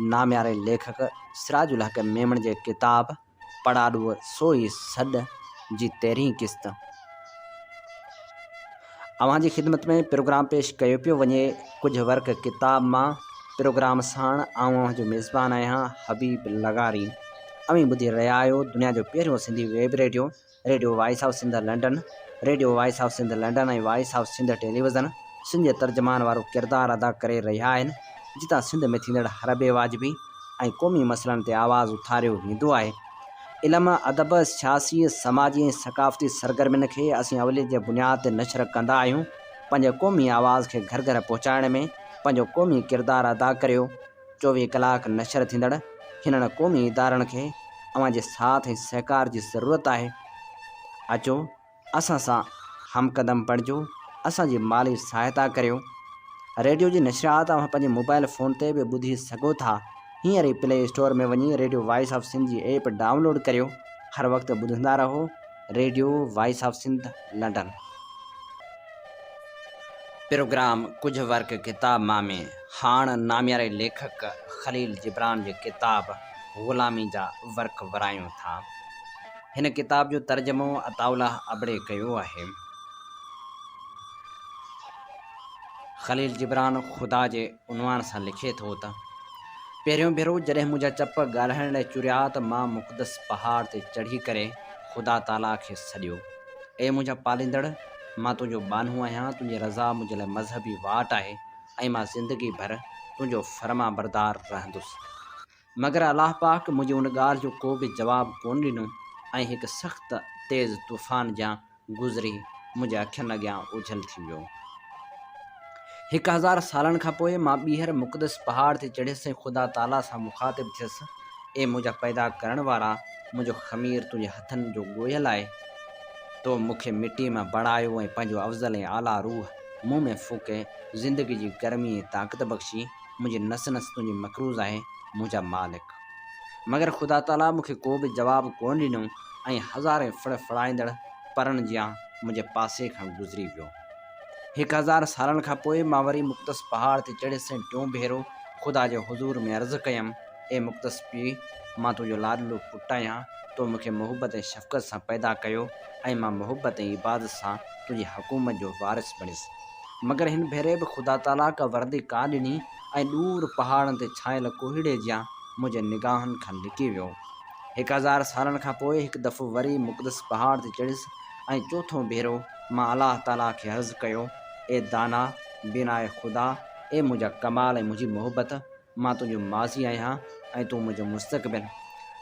नाम्यारे लेखक सिराजुल हक मेमण जे किताब पढ़ाॾुअ सोई सॾ जी 13हीं किस्त अव्हां जी ख़िदमत में प्रोग्राम पेश कयो पियो वञे। कुझु वर्क किताब मां प्रोग्राम साण आउं जो मेज़बान आहियां हबीब लगारी। अवी ॿुधी रहिया आहियो दुनिया जो पहिरियों Sindhi web radio radio voice of Sindh London. Radio voice of Sindh London ऐं voice of Sindh television Sindh जे तर्जुमान वारो किरदारु अदा करे रहिया आहिनि, जितां सिंध में थींदड़ हर बेवाजिबी ऐं क़ौमी मसइलनि ते आवाज़ु उथारियो वेंदो आहे। इल्मु अदब सियासी समाजी ऐं सक़ाफ़ती सरगर्मियुनि खे असीं अवली जे बुनियाद ते नशर कंदा आहियूं। पंहिंजे क़ौमी आवाज़ खे घर घर पहुचाइण में पंहिंजो क़ौमी किरदारु अदा करियो। 24 कलाक नशर थींदड़ हिननि क़ौमी इदारनि खे अव्हां जे साथ ऐं सहकार जी ज़रूरत आहे। अचो असां सां हमक़दम बणिजो, असांजी माली सहायता करियो। रेडियो जी नशरियात अव्हां पंहिंजे मोबाइल फ़ोन ते बि ॿुधी सघो था। हींअर ई प्ले स्टोर में वञी रेडियो वॉइस ऑफ सिंध जी ऐप डाउनलोड करियो। हर वक़्तु ॿुधंदा रहो radio voice of Sindh London. Programme कुझु वर्क किताब मां में हाण नाम्यारे लेखक ख़लील जिब्रान जी किताब ग़ुलामी जा वर्क वरायूं था। हिन किताब जो तर्जुमो अताउल्लाह अबड़े कयो आहे। ख़लील जिब्रान ख़ुदा जे उनवान सां लिखे थो त पहिरियों भेरो जॾहिं मुंहिंजा चप ॻाल्हाइण लाइ चुरिया त मां मुक़दस पहाड़ ते चढ़ी करे ख़ुदा ताला खे सॾियो, ए मुंहिंजा पालींदड़, मां तुंहिंजो बानू आहियां। तुंहिंजी रज़ा मुंहिंजे लाइ मज़हबी वाट आहे ऐं मां ज़िंदगी भर तुंहिंजो फर्मा बरदार रहंदुसि। मगर अलाह पाक मुंहिंजी उन ॻाल्हि जो को बि जवाबु कोन ॾिनो ऐं हिकु सख़्तु तेज़ तूफ़ान जा गुज़री मुंहिंजे अखियुनि अॻियां ओझल थी वियो। 1000 सालनि खां पोइ मां ॿीहर मुक़दस पहाड़ ते चढ़ियसि ऐं ख़ुदा ताला सां मुखातिब थियसि, ए मुंहिंजा पैदा करण वारा, मुंहिंजो ख़मीर तुंहिंजे हथनि जो ॻोयल आहे। तो मूंखे मिटी मां बणायो ऐं पंहिंजो अफ़ज़ल ऐं आला रूह मूं में फूके ज़िंदगी जी गर्मी ऐं ताक़त बख़्शी। मुंहिंजी नस नस तुंहिंजी मक़रूज़ आहे, मुंहिंजा मालिक। मगर ख़ुदा ताला मूंखे को बि जवाबु कोन ॾिनो ऐं हज़ारे फड़फड़ाईंदड़ परनि जियां मुंहिंजे पासे खां गुज़री वियो। 1000 सालनि खां पोइ मां वरी मुक़दस पहाड़ ते चढ़ियसि ऐं टियों भेरो ख़ुदा जे हुज़ूर में अर्ज़ु कयमि, ए मुक़दस पीउ, मां तुंहिंजो लाडलो पुटु आहियां। तो मूंखे मोहबत ऐं शफ़क़त सां पैदा कयो ऐं मां मोहबत ऐं इबादत सां तुंहिंजी हुकूमत जो वारिस बणियुसि। मगर हिन भेरे बि ख़ुदा ताला का वर्दी का ॾिनी ऐं ॾूर पहाड़नि ते छायल कोहीड़े जियां मुंहिंजे निगाहनि खां लिकी वियो। 1000 सालनि खां पोइ हिकु दफ़ो वरी मुक़दस पहाड़ ते चढ़ियसि ऐं चोथों भेरो मां अलाह ताला खे अर्ज़ु कयो, ए दाना बिनाए ख़ुदा, ए मुंहिंजा कमाल ऐं मुंहिंजी मोहबत, मां तुंहिंजो माज़ी आहियां ऐं तूं मुंहिंजो मुस्तक़बिल।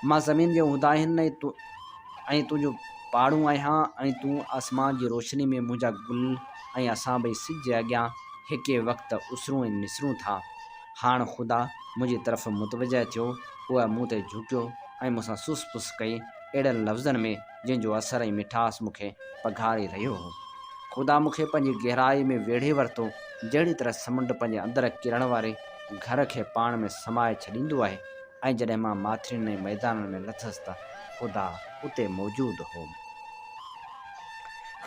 मां ज़मीन जे उदाहिन ऐं तुंहिंजो पाड़ू आहियां ऐं तूं आसमान जी रोशनी में मुंहिंजा गुल ऐं असां ॿई सिज जे अॻियां हिके वक़्तु उसरूं ऐं निसरूं था। हाणे ख़ुदा मुंहिंजी तरफ़ मुतवजह थियो, उहा मूं ते झुकियो ऐं मूंसां सुस पुस कई अहिड़नि लफ़्ज़नि में जंहिंजो असर ऐं मिठास मूंखे पघारे रहियो हो। ख़ुदा मूंखे पंहिंजी गहराई में वेढ़े वरितो, जहिड़ी तरह समुंड पंहिंजे अंदरि किरण वारे घर खे पाण में समाए छॾींदो आहे। ऐं जॾहिं मां माथिरियुनि ऐं मैदाननि में लथसि त ख़ुदा उते मौजूदु हो।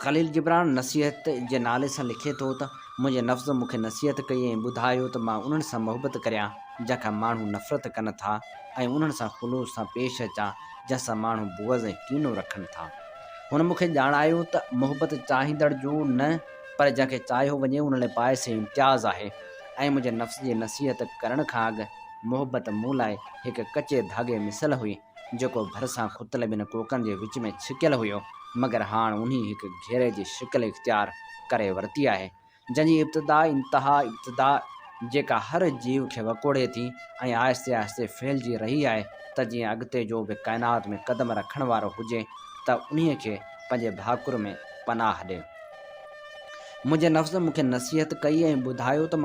ख़लील जिब्रान नसीहत जे नाले सां लिखे थो त मुंहिंजे नफ़्ज़ मूंखे नसीहत कई ऐं ॿुधायो त मां उन्हनि सां मोहबत करियां जंहिंखां माण्हू नफ़रत कनि था ऐं उन्हनि सां ख़ुलूस सां पेश अचां जंहिंसां माण्हू बुग़्ज़ ऐं कीनो रखनि था। हुन मूंखे ॼाणायो त मोहबत चाहींदड़ जो न, पर जंहिंखे चाहियो वञे उन लाइ बाइस इम्तियाज़ आहे। ऐं मुंहिंजे नफ़्स जी नसीहत करण खां अॻु मोहबत मूं लाइ हिकु कचे धागे मिसल हुई, जेको भरिसां खुतल ॿिनि कोकनि जे विच में छिकियल हुयो। मगर हाणे उन हिकु घेरे जी शिकिल इख़्तियार करे वरिती आहे, जंहिंजी इब्तिदा जेका हर जीव खे वकोड़े थी ऐं आहिस्ते आहिस्ते फैलिजी रही आहे, त जीअं अॻिते जो बि काइनात में क़दम रखण वारो हुजे त उन्हीअ खे पंहिंजे भाकुर में पनाह ॾे। मुंहिंजे नफ़्ज़ मूंखे नसीहत कई ऐं ॿुधायो त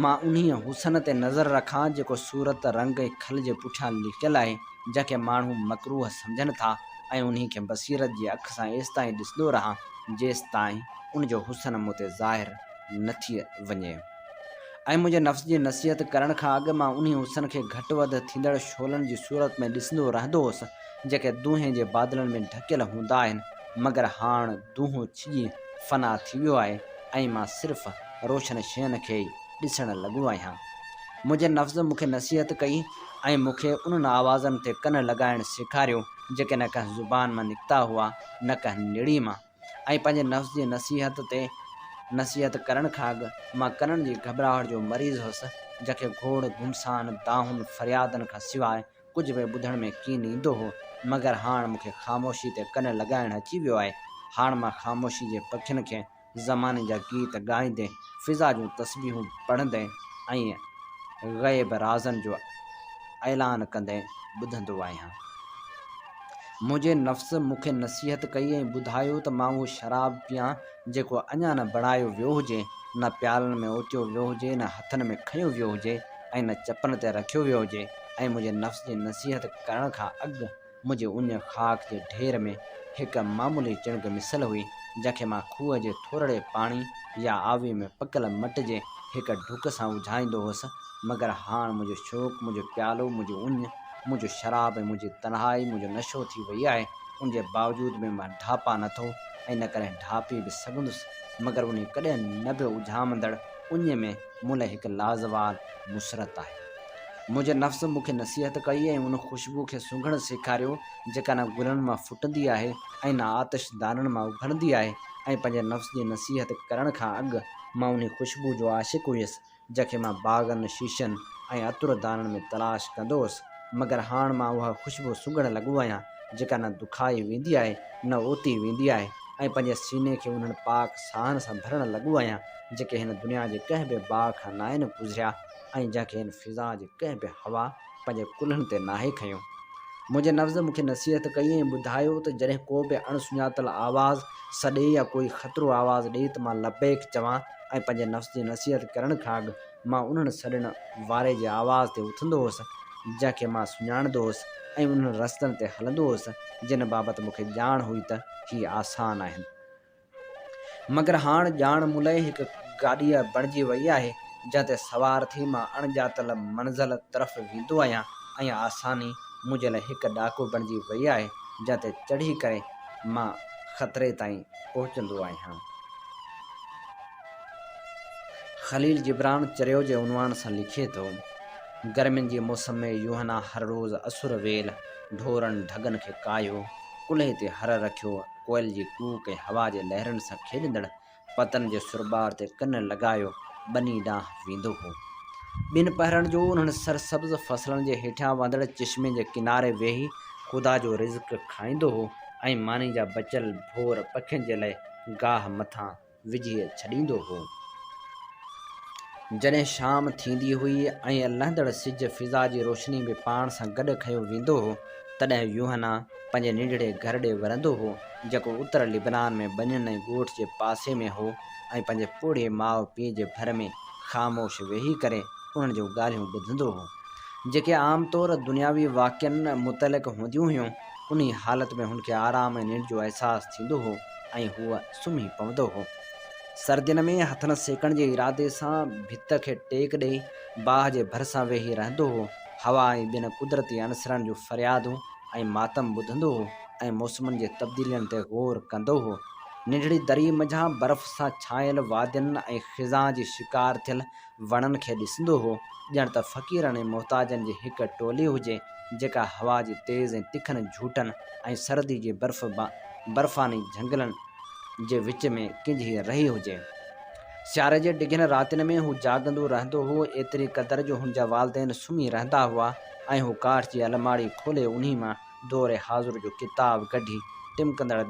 मां उन्हीअ हुसन ते नज़र रखां जेको सूरत रंग ऐं खल जे पुठियां लिखियलु आहे, जंहिंखे माण्हू मकरूह सम्झनि था, ऐं उन्ही खे बसीरत जी अख सां एसि ताईं ॾिसंदो रहां जेसि ताईं उनजो हुसन मूं ते ज़ाहिर न थी वञे। ऐं मुंहिंजे नफ़्स जी नसीहत करण खां अॻु मां उन्ही हुसन खे घटि वधि थींदड़ शोलनि जी सूरत में ॾिसंदो रहंदो हुउसि, जेके दूंहें जे बादलनि में ढकियल हूंदा आहिनि। मगर हाणे दूंहों छिॼी फना थी वियो आहे ऐं मां सिर्फ़ु रोशन शयुनि खे ई ॾिसणु लॻो आहियां। मुंहिंजे नफ़्ज़ मूंखे नसीहत कई ऐं मूंखे उन्हनि आवाज़नि ते कन लॻाइणु सेखारियो जेके न कंहिं ज़ुबान मां निकिता हुआ न कंहिं निड़ी मां। ऐं पंहिंजे नफ़्ज़ जी नसीहत करण खां अॻु मां कननि जी घबराहट जो मरीज़ हुअसि, जंहिंखे घोड़ घुमसान दाहुनि फरियादनि खां सवाइ कुझु बि ॿुधण में कीन ईंदो हो। मगर हाणे मूंखे ख़ामोशी ते कन लॻाइणु अची वियो आहे। हाणे मां ख़ामोशी जे पखियुनि खे ज़माने जा गीत ॻाईंदे, फ़िज़ा जूं तस्बीहूं पढ़ंदे ऐं ग़ैब राज़नि जो ऐलान कंदे ॿुधंदो आहियां। मुंहिंजे नफ़्स मूंखे नसीहत कई ऐं ॿुधायो त मां उहो शराब पियां जेको अञा न बणायो वियो हुजे, न प्यालनि में ओचियो वियो हुजे, न हथनि में खंयो वियो हुजे ऐं न चपनि ते रखियो वियो हुजे। ऐं मुंहिंजे नफ़्स जी नसीहत करण खां अॻु मुंहिंजे उन ख़ाक जे ढेर में हिकु मामूली चिणग मिसल हुई, जंहिंखे मां खूह जे थोरे पाणी या आवी में पकल मट जे हिकु ढुक सां उझाईंदो हुअसि। मगर हाणे मुंहिंजो शौक़ु, मुंहिंजो प्यालो, मुंहिंजो मुंहिंजो शराब ऐं मुंहिंजी तन्हाई, मुंहिंजो नशो थी वई आहे। उन जे बावजूदि बि मां ढापा नथो ऐं न कॾहिं ढापी बि सघंदुसि। मगर उन कॾहिं न बि उझामंदड़ उन में मुल हिकु लाज़वाल मुसरत आहे। मुंहिंजे नफ़्स मूंखे नसीहत कई ऐं उन ख़ुशबू खे सूंघणु सेखारियो जेका न गुलनि मां फुटंदी आहे ऐं न आतिशदाननि मां उभरंदी आहे। ऐं पंहिंजे नफ़्स जी नसीहत करण खां अॻु मां उन ख़ुशबू जो आशिक़ हुयुसि, जंहिंखे मां बाग़नि, शीशनि ऐं अतुरदाननि में तलाश कंदो हुअसि। मगर हाणे मां उहा ख़ुशबू सूंघणु लॻो आहियां जेका न दुखाई वेंदी आहे, न ओती वेंदी आहे। ऐं पंहिंजे सीने खे उन्हनि पाक साहनि सां भरणु लॻो आहियां जेके हिन दुनिया जे कंहिं बि बाग खां न आहिनि गुज़रिया ऐं जंहिंखे हिन फ़िज़ा जी कंहिं बि हवा पंहिंजे कुल्हनि ते नाहे खयो। मुंहिंजे नफ़्ज़ मूंखे नसीहत कई ऐं ॿुधायो त जॾहिं को बि अणसुञातल आवाज़ सॾे या कोई ख़तरो आवाज़ ॾिए त मां लबैक चवां। ऐं पंहिंजे नफ़्स जी नसीहत करण खां अॻु मां उन्हनि सॾण वारे जे आवाज़ ते उथंदो हुअसि जंहिंखे मां सुञाणंदो हुअसि ऐं उन्हनि रस्तनि ते हलंदो हुअसि जिन बाबति मूंखे ॼाण हुई त हीअ आसान आहिनि। मगर हाणे ॼाण मुलय हिकु गाॾीअ बणिजी वई आहे जंहिं ते सवार थी मां अणॼातल मंज़िल तरफ़ वेंदो आहियां ऐं आसानी मुंहिंजे लाइ हिकु ॾाको बणिजी वई आहे जंहिं ते चढ़ी करे मां ख़तरे ताईं पहुचंदो आहियां। ख़लील जिब्रान चरियो जे उनवान सां लिखे थो, गर्मियुनि जे मौसम में यूहना हर रोज़ु असुर वेल ढोरनि ढगनि खे कायो, कुल्हे ते हर रखियो, कोयल जी कूक ऐं हवा जे लहरनि सां खेॾंदड़ पतन जे सुरबार ते कन लॻायो ॿनी ॾांहुं वेंदो हो। ॿिनि पहरनि जो उन्हनि सरसब्ज़ फसलनि जे हेठियां वहंदड़ चश्मे जे किनारे वेही ख़ुदा जो रिज़्क़ खाईंदो हो ऐं मानी जा बचियल भोर पखियुनि जे लाइ गाह मथां विझी छॾींदो हो। जॾहिं शाम थींदी हुई ऐं लहंदड़ सिज फ़िज़ा जी रोशनी में पाण सां गॾु खंयो वेंदो हो, तॾहिं यूहना पंहिंजे नंढड़े घर ॾे वरंदो हो जेको उत्तर लिबनान में बनियन ऐं ॻोठ जे पासे में हो ऐं पंहिंजे पोढ़े माउ पीउ जे भर में ख़ामोश वेही करे उन्हनि जूं ॻाल्हियूं ॿुधंदो हो जेके आम तौरु दुनियावी वाक़िअनि मुतलिक़ हूंदियूं हुयूं। उन हालत में हुनखे आराम ऐं निंड जो अहसासु थींदो हो ऐं हूअ सुम्ही पवंदो हो। सर्दियुनि में हथनि सेकण जे इरादे सां भित खे टेक ॾेई बाहि जे भरिसां वेही रहंदो हो। हवा ऐं ॿिनि कुदरती अनसरनि जूं फरियादूं ऐं मातम ॿुधंदो हो ऐं मौसमनि जे तब्दीलियुनि ते ग़ौर कंदो हो। नंढड़ी दरी मंझां बर्फ़ सां छायल वादियुनि ऐं ख़िज़ा जी शिकार थियल वणनि खे ॾिसंदो हो, ॼण त फ़क़ीरनि ऐं मोहताजनि जी हिकु टोली हुजे जेका हवा जी तेज़ ऐं तिखनि झूटनि ऐं सर्दी जे बर्फ़ानी झंगलनि जे विच में किंझी रही हुजे। सियारे जे डिघनि रातियुनि में हू जाॻंदो रहंदो हो, एतिरी क़दर जो हुनजा वालिदैन सुम्ही रहंदा हुआ ऐं हू काठ जी अलमारी खोले उन्ही मां दौरे हाज़ुर जो किताब कढी टिमकंदड़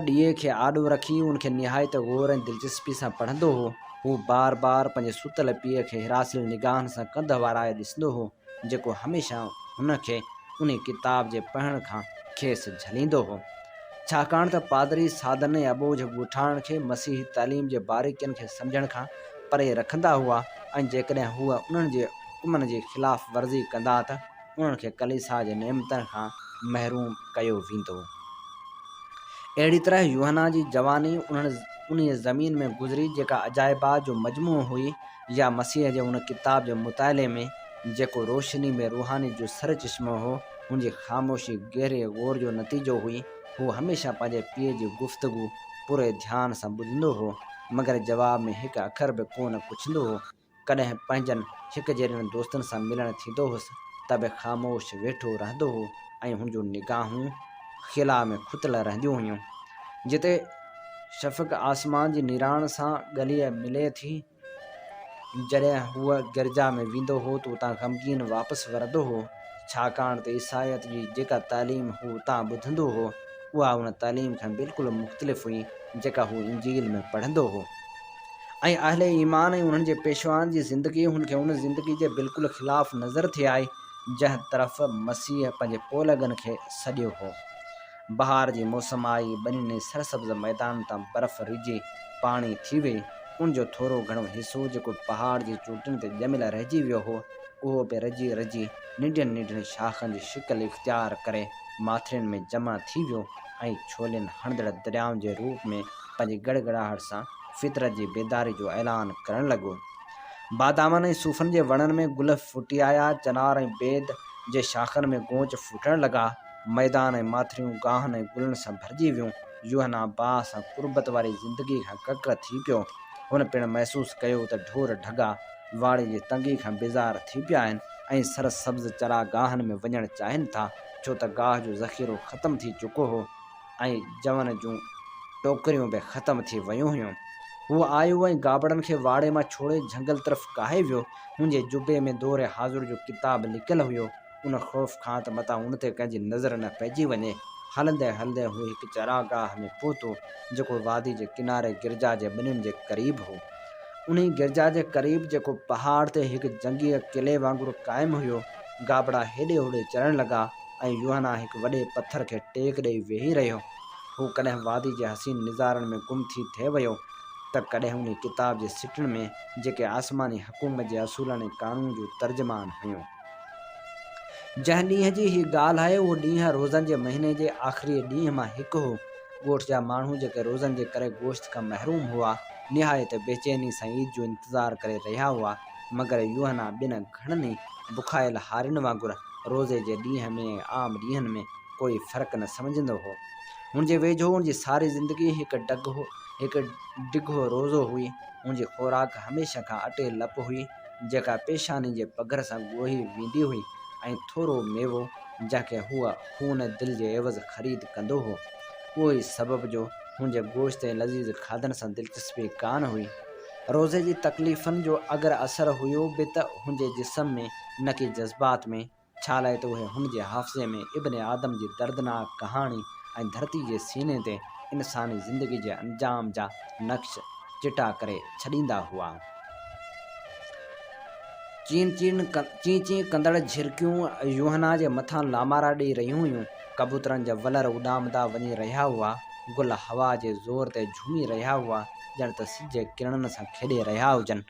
ॾीए खे आॾो रखी उनखे निहायत ग़ौर ऐं दिलचस्पी सां पढ़ंदो हो। हू बार बार पंहिंजे सुतल पीउ खे हिरासिल निगाहनि सां कंध वाराए ॾिसंदो हो जेको हमेशह हुनखे उन किताब जे पढ़ण खां खेसि झलींदो हो। छाकाणि त पादरी साधन ऐं अबोझ ॻोठाणनि खे मसीही तालीम जे बारीकियुनि खे सम्झण खां परे रखंदा हुआ ऐं जेकॾहिं हूअ उन्हनि जे हुकुमनि जी ख़िलाफ़ वर्ज़ी कंदा त उन्हनि खे कलीसिया जे नेमतनि खां महरूम कयो वेंदो। अहिड़ी तरह यूहना जी जवानी उन ज़मीन में गुज़री जेका अजाइबात जो मजमू हुई, या मसीह जे उन किताब जे मुताले में जेको रोशनी में रूहानी जो सर चश्मो हो। हुनजी ख़ामोशी गहरे ग़ौर जो नतीजो हुई। हू हमेशह पंहिंजे पीउ जी गुफ़्तगू पूरे ध्यान सां ॿुधंदो हो, मगर जवाब में हिकु अखर बि कोन पुछंदो हो। कॾहिं पंहिंजनि हिकु जहिड़नि दोस्तनि सां मिलणु थींदो हुउसि त बि ख़ामोश वेठो रहंदो हो ऐं हुनजूं निगाहूं खिला में खुतल रहंदियूं हुयूं। जिते शफ़क़ आसमान जी निराण सां ॻलीअ मिले थी, जॾहिं हूअ गिरजा में वेंदो हो त उतां ग़मगीन वापसि वरंदो हो, छाकाणि त ईसाइत जी जेका तालीम हू उतां ॿुधंदो हो उहा उन तालीम खां बिल्कुलु मुख़्तलिफ़ हुई जेका हू इंजील में पढ़ंदो हो। ऐं अहले ईमान ऐं उन्हनि जे पेशवान जी ज़िंदगी हुनखे उन ज़िंदगी जे बिल्कुलु ख़िलाफ़ु नज़र थे आई जंहिं तरफ़ मसीह पंहिंजे पोलगनि खे सॾियो हो। बहार जी मौसम आई, ॿिन्हिनि सरसब्ज़ मैदान तां बर्फ़ रिझी पाणी थी वई। उनजो थोरो घणो हिसो जेको पहाड़ जी चोटियुनि ते ॼमियल रहिजी वियो हो उहो बि रझी रझी निढियुनि निढियुनि शाखनि जी शिकिल इख़्तियार करे माथिरियुनि में जमा थी वियो ऐं छोलनि हणंदड़ दरियाउनि जे रूप में पंहिंजी गड़गड़ाहट सां फितरत जी बेदारी जो ऐलान करणु लॻो। बादामनि ऐं सूफ़नि जे वणनि में गुल फुटी आया, चनार ऐं बेद जे शाखनि में गोंच फूटणु लॻा, मैदान ऐं माथिरियूं गाहनि ऐं गुलनि सां भरिजी वियूं। यूहन्ना बाहि सां कुर्बत वारी ज़िंदगी खां कक थी पियो। हुन पिणु महसूसु कयो त ढोर ढगा वाड़ी जी तंगी खां बेज़ार थी पिया आहिनि ऐं सरसब्ज़ चरागाहनि में वञणु चाहिनि था, छो त गाह जो ज़ख़ीरो ख़तमु थी चुको हो ऐं जवन जूं टोकरियूं बि ख़तमु थी वियूं हुयूं। हू आयो ऐं गाबड़नि खे वाड़े मां छोड़े झंगल तरफ़ काहे वियो। मुंहिंजे जुबे में दौरे हाज़ुर जो किताब लिकियलु हुयो। उन ख़ौफ़ खां त मतां उन ते कंहिंजी नज़र न पइजी वञे। हलंदे हलंदे हू हिकु चरागाह में पहुतो जेको वादी जे किनारे गिरजा जे ॿिन्हिनि जे क़रीब हो। उन गिरजा जे क़रीब जेको पहाड़ ते हिकु जंगीअ किले वांगुरु क़ाइमु हुयो, गाबड़ा हेॾे होॾे चढ़णु लॻा ऐं यूहन्ना हिकु वॾे पथर खे टेक ॾेई वेही रहियो। हू कॾहिं वादी जे हसीन निज़ारनि में गुम थी थिए वियो त कॾहिं उन किताब जे सिटनि में जेके आसमानी हुकूमत जे असूलनि ऐं क़ानून जूं तर्जमान हुयूं। जंहिं ॾींहं जी हीअ ॻाल्हि आहे उहो ॾींहुं रोज़नि जे महीने जे आख़िरी ॾींहं मां हिकु हो। ॻोठ जा माण्हू जेके रोज़नि जे करे गोश्त खां महरूम हुआ निहायत बेचैनी सां ईद जो इंतज़ारु करे रहिया हुआ, मगर यूहन्ना ॿिनि घणनि बुखायल हारियुनि वांगुरु रोज़े जे ॾींहं में ऐं आम ॾींहंनि में कोई फ़र्क़ु न सम्झंदो हो। हुनजे वेझो हुनजी सारी ज़िंदगी हिकु डिघो रोज़ो हुई। हुनजी ख़ुराक हमेशह खां अटे लप हुई जेका पेशानी जे पघर सां ॻोही वेंदी हुई ऐं थोरो मेवो जंहिंखे हूअ खून दिलि जे एवज़ ख़रीद कंदो हो। उहो ई सबब जो हुनजे गोश्त ऐं लज़ीज़ खाधनि सां दिलचस्पी कान हुई। रोज़े जी तकलीफ़ुनि जो अगरि असरु हुयो बि त हुनजे जिस्म में न कि जज़्बात में, छा लाइ त उहे हुनजे हाफ़िज़े में इब्न आदम जी दर्दनाक कहाणी ऐं धरती जे सीने ते इंसानी ज़िंदगी जे अंजाम जा नक्श चिटा करे छॾींदा हुआ। चीं चीं कंदड़ झिरकियूं यूहन्ना जे मथां लामारा ॾेई रहियूं हुयूं। कबूतरनि जा वलर उॾामंदा वञी रहिया हुआ। गुल हवा जे ज़ोर ते झूमी रहिया हुआ ॼण त सिज जे किरणनि सां खेॾे रहिया हुजनि।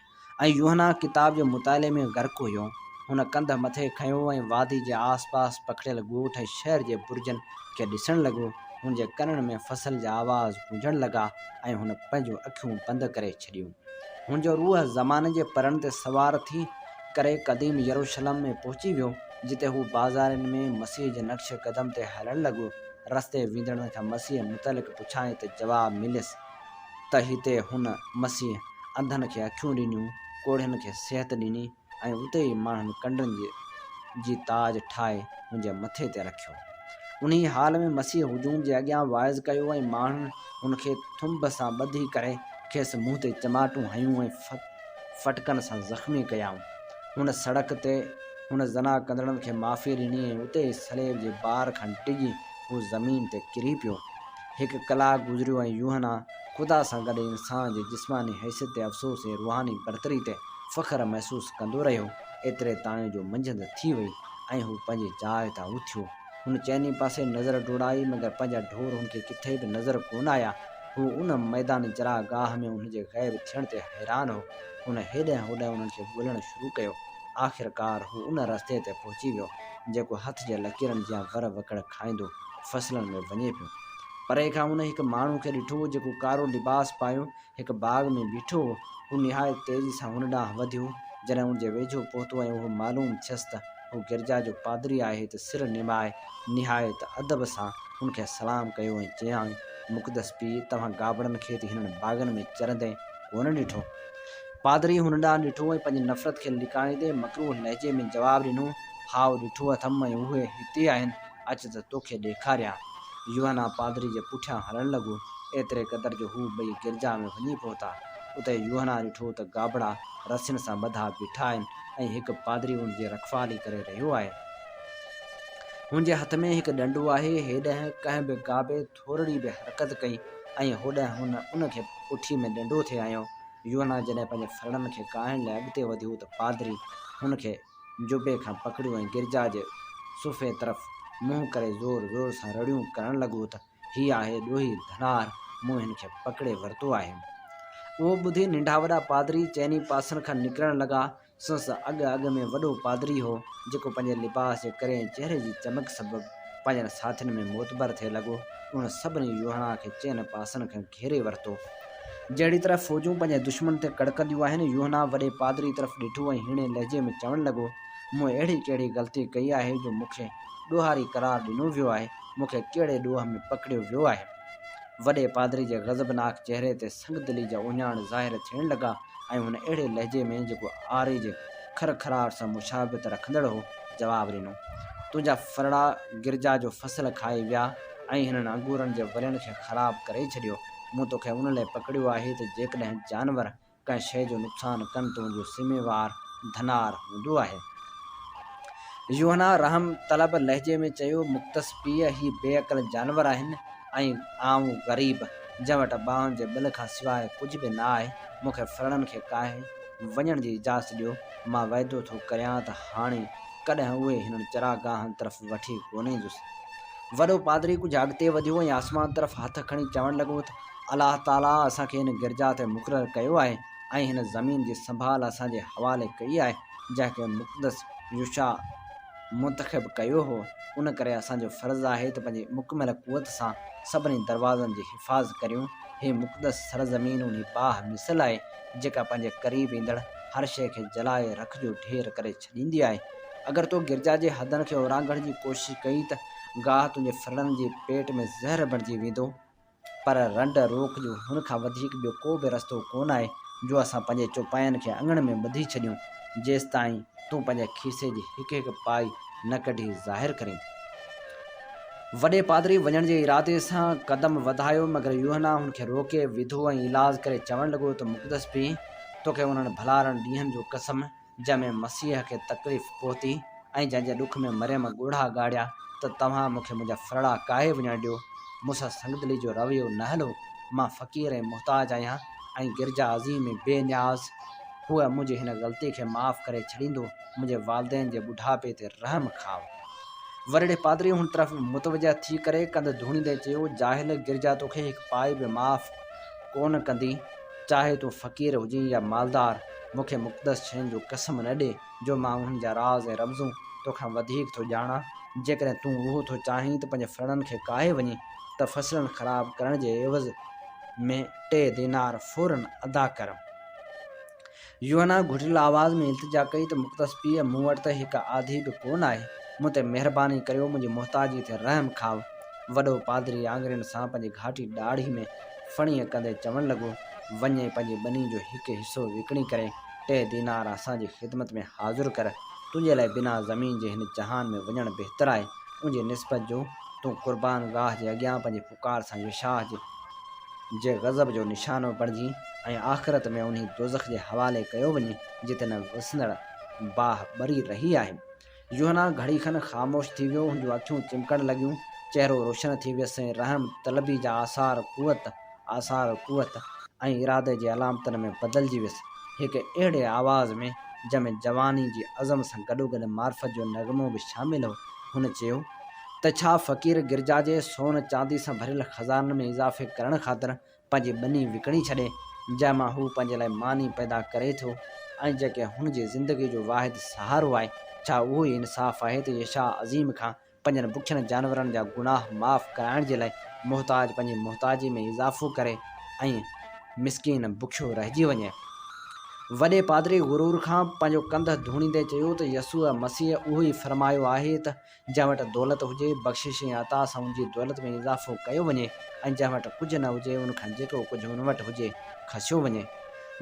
ऐं यूहन्ना किताब जे मुताले में गर्क हुयो। हुन कंध मथे खयो ऐं वादी जे आसपास पखिड़ियल ॻोठ ऐं शहर जे बुर्जनि खे ॾिसणु लॻो। हुनजे कननि में फसल जा आवाज़ गूंजणु लॻा ऐं हुन पंहिंजूं अखियूं बंदि करे छॾियूं। हुनजो रूह ज़माने जे परनि ते सवार थी करे क़दीम यरूशलम में पहुची वियो, जिते हू बाज़ारनि में मसीह जे नक्श क़दम ते हलणु लॻो। रस्ते वेंदड़नि खां मसीह मुतलिक़ पुछाईं त जवाबु मिलियसि त हिते हुन मसीह अंधनि खे अखियूं ॾिनियूं, कोढ़ियुनि खे सिहत ॾिनी ऐं उते ई माण्हुनि कंडनि जी ताज ठाहे हुनजे मथे ते रखियो। उन हाल में मसीह हुजूम जे अॻियां वाइज़ कयो ऐं माण्हुनि हुनखे थुंब सां ॿधी करे खेसि मुंहं ते चमाटूं हयूं ऐं फटकनि सां ज़ख़्मी कयाऊं। हुन सड़क ते हुन ज़ना कंदड़नि खे माफ़ी ॾिनी ऐं उते ई सलेब जे बार खां डिॼी हू ज़मीन ते किरी पियो। हिकु कलाकु गुज़रियो ऐं यूहन्ना ख़ुदा सां गॾु इंसान जे जिस्मानी हैसियत ते अफ़सोस ऐं रूहानी बरतरी ते फ़ख़्रु महसूसु कंदो रहियो। एतिरे ताईं जो मंझंदि थी वई ऐं हू पंहिंजी जाइ तां उथियो। हुन चइनी पासे नज़र डोड़ाई मगर पंहिंजा ढोर हुनखे किथे बि नज़र कोन आया। हू उन मैदानी चरागाह में हुनजे ग़ैब थियण ते हैरान हो। हुन हेॾे होॾे उन्हनि खे ॻोल्हणु शुरू कयो। आख़िरकार हू उन रस्ते ते पहुची वियो जेको हथ जे लकीरनि जा वर वकड़ खाईंदो फसलनि में वञे पियो। परे खां हुन हिकु माण्हू खे ॾिठो जेको कारो लिबास पायो हिकु बाग़ में बीठो हो। हू निहायत तेज़ी सां हुन ॾांहुं वधियो। जॾहिं हुनजे वेझो पहुतो ऐं उहो मालूम थियसि त हू गिरजा जो पादरी आहे त सिर निमाए निहायत अदब सां हुनखे सलाम कयो ऐं चयाईं, मुक़दस पीउ, तव्हां गाबड़नि खे त हिननि बाग़नि में चरंदे कोन ॾिठो। पादरी हुन ॾांहुं ॾिठो ऐं पंहिंजी नफ़रत खे लिकाईंदे मकरूह लहजे में जवाबु ॾिनो, हाउ ॾिठो अथमि ऐं उहे हिते आहिनि, अच त तोखे ॾेखारियां। यूहन्ना पादरी जे पुठियां हलणु लॻो। एतिरे क़दुरु जो हू ॿई गिरजा में वञी पहुता। उते यूहन्ना ॾिठो त गाबड़ा रसियुनि सां ॿधा बीठा आहिनि ऐं हिकु पादरी हुन जी रखवाली करे रहियो आहे। हुनजे हथ में हिकु ॾंडो आहे। हेॾांहुं कंहिं बि गाबे थोरी बि हरकत कई ऐं होॾांहुं हुन उनखे पुठी में ॾंडो थे आयो। यूहन्ना जॾहिं पंहिंजे फरड़नि खे काइण लाइ अॻिते वधियो त पादरी हुनखे जुबे खां पकड़ियो ऐं गिरजा जे सुफ़े तरफ़ मुंहुं करे ज़ोर ज़ोर सां रड़ियूं करणु लॻो त हीअ आहे ॾोही धनार, मूं हिन खे पकड़े वरितो आहे। उहो ॿुधी नंढा वॾा पादरी चइनी पासनि खां निकिरणु लॻा। संसि अॻु में वॾो पादरी हो जेको पंहिंजे लिबास जे करे ऐं चहिरे जी चमक सबबु पंहिंजनि साथियुनि में मोतबर थिए लॻो। उन सभिनी यूहन्ना खे चइनि पासनि खां घेरे वरितो। जहिड़ी तरह फ़ौजूं पंहिंजे दुश्मन ते कड़कंदियूं आहिनि, यूहन्ना वॾे पादरी तरफ़ ॾिठो ऐं हीणे लहजे में चवणु लॻो, मूं अहिड़ी कहिड़ी ग़लती कई आहे जो मूंखे ॾोहारी करार ॾिनो वियो आहे? मूंखे कहिड़े ॾोह में पकड़ियो वियो आहे? वॾे पादरी जे ग़ज़बनाक चहिरे ते संगदिली जा उञाण ज़ाहिर थियणु लॻा ऐं हुन अहिड़े लहजे में जेको आरे जे खरखराट सां मुशाबित रखंदड़ हो जवाबु ॾिनो, तुंहिंजा फरड़ा गिरजा जो फसल खाई विया ऐं हिननि अंगूरनि जे वलियनि खे ख़राबु करे छॾियो। मूं तोखे उन लाइ पकड़ियो आहे त जेकॾहिं जानवर कंहिं शइ जो नुक़सानु कनि त तुंहिंजो ज़िम्मेवार धनार हूंदो आहे। यूहन्ना रहम तलब लहजे में चयो, मुक़दस पीउ, ही बेअक़ल जानवर आहिनि ऐं आऊं ग़रीब जंहिं वटि ॿाहुनि जे ॿिल खां सवाइ कुझु बि न आहे। मूंखे फरड़नि खे काहे वञण जी इजाज़त ॾियो। मां वाइदो थो करियां त हाणे कॾहिं उहे हिननि चरागाहनि तरफ़ वठी कोन ईंदुसि। वॾो पादरी कुझु अॻिते वधियो ऐं आसमान तरफ़ हथ खणी चवणु लॻो त अलाह ताला असांखे हिन गिरजा ते मुक़ररु कयो आहे ऐं हिन ज़मीन जी संभाल असांजे हवाले कई आहे जंहिंखे मुक़दस यूशा मुंतख़िब कयो हो। उन करे असांजो फ़र्ज़ु आहे त पंहिंजी मुकमल क़ुवत सां सभिनी दरवाज़नि जी हिफ़ाज़त करियूं। हीअ मुक़दस सरज़मीन उन बाह मिसल आहे जेका पंहिंजे क़रीब ईंदड़ हर शइ खे जलाए रख जो ढेर करे छॾींदी आहे। अगरि तो गिरजा जे हदनि खे उरांघण जी कोशिशि कई त गाह तुंहिंजे फरड़नि जे पेट में ज़हर बणिजी वेंदो, पर रंड रोक जो हुन खां वधीक ॿियो को बि रस्तो कोन आहे जो असां पंहिंजे चौपाइनि खे अङण में ॿधी छॾियूं जेसि ताईं तूं पंहिंजे खीसे जी हिकु हिकु पाई न कढी ज़ाहिर करीं। वॾे पादरी वञण जे इरादे सां क़दम वधायो, मगर यूहन्ना हुनखे रोके विधो ऐं इलाज करे चवणु लॻो त मुक़दस पीउ, तोखे उन्हनि भलारनि ॾींहंनि जो कसम जंहिंमें मसीह खे तकलीफ़ पहुती ऐं जंहिंजे ॾुख में मरियम ॻोढ़ा ॻाढ़िया त तव्हां मूंखे मुंहिंजा फरड़ा काहे वञणु ॾियो। मूंसां संगदिली जो रवैयो न हलो। मां फ़क़ीर ऐं मुहताज आहियां ऐं गिरजा अज़ीम ऐं बेनियाज़ हूअ मुंहिंजी हिन ग़लती खे माफ़ करे छॾींदो। मुंहिंजे वालदेन जे ॿुढापे ते रहम खाओ। वॾे पादरी हुन तरफ़ मुतवजा थी करे कंध धूणींदे चयो, जाहिल, गिरजा तोखे हिकु पाई बि माफ़ कोन कंदी, चाहे तूं फ़क़ीर हुजीं या मालदार। मूंखे मुक़दस शयुनि जो कसम न ॾे जो मां उन्हनि जा राज़ ऐं रमज़ूं तोखां वधीक थो ॼाणा। जेकॾहिं तूं उहो थो चाहीं त पंहिंजे फरड़नि खे काहे वञी त फसलनि ख़राबु करण जे एवज़ में 3 दीनार फ़ौरन अदा कर। यूहन्ना घुटियल आवाज़ में इल्तिजा कई त मुक़दस पीउ, मूं वटि त हिकु आधी बि कोन आहे। मूं ते महिरबानी करियो, मुंहिंजी मुहताजी ते रहम खाओ। वॾो पादरी आङुरियुनि सां पंहिंजी घाटी ॾाढ़ी में फणीअ कंदे चवणु लॻो, वञे पंहिंजी ॿनी जो हिकु हिसो विकिणी करे 3 दीनार असांजी ख़िदमत में हाज़ुर कर। तुंहिंजे लाइ बिना ज़मीन जे हिन जहान में वञणु बहितरु आहे। उनजी निस्बत जो तूं क़ुर्बान गाह जे अॻियां पंहिंजी पुकार सां यशाह जे ग़ज़ब जो निशानो बणिजी ऐं आख़िरत में उन्ही दोज़ख जे हवाले कयो वञे जिते न विसंदड़ बाह ॿरी रही आहे। यूहन्ना घड़ी खनि ख़ामोश थी वियो। हुनजूं अखियूं चिमकणु लॻियूं, चहिरो रोशन थी वियसि ऐं रहम तलबी जा आसार क़ुवत ऐं इरादे जे अलामतनि में बदिलजी वियसि। हिकु अहिड़े आवाज़ में जंहिंमें जवानी जी अज़म सां गॾोगॾु मार्फत जो नगमो बि शामिल हो, हुन चयो त छा फ़क़ीर गिरजा जे सोन चांदी सां भरियल ख़ज़ाननि में इज़ाफ़े करण ख़ातिर पंहिंजी ॿनी विकिणी छॾे जंहिं मां हू पंहिंजे लाइ मानी पैदा करे थो ऐं जेके हुन जी ज़िंदगी जो वाहिद सहारो आहे? छा उहो ई इंसाफ़ आहे त यशा अज़ीम खां पंहिंजनि बुखियनि जानवरनि जा गुनाह माफ़ कराइण जे लाइ मुहताज पंहिंजी मुहताजी में इज़ाफ़ो करे ऐं मिसकीन बुखियो रहिजी वञे? वॾे पादरी गुरूर खां पंहिंजो कंध धूणींदे चयो त यसुअ मसीह उहो ई फरमायो आहे त जंहिं वटि दौलत हुजे बख़्शिश ऐं अता सां उनजी दौलत में इज़ाफ़ो कयो वञे ऐं जंहिं वटि कुझु न हुजे उनखां जेको कुझु हुन वटि हुजे खसियो वञे।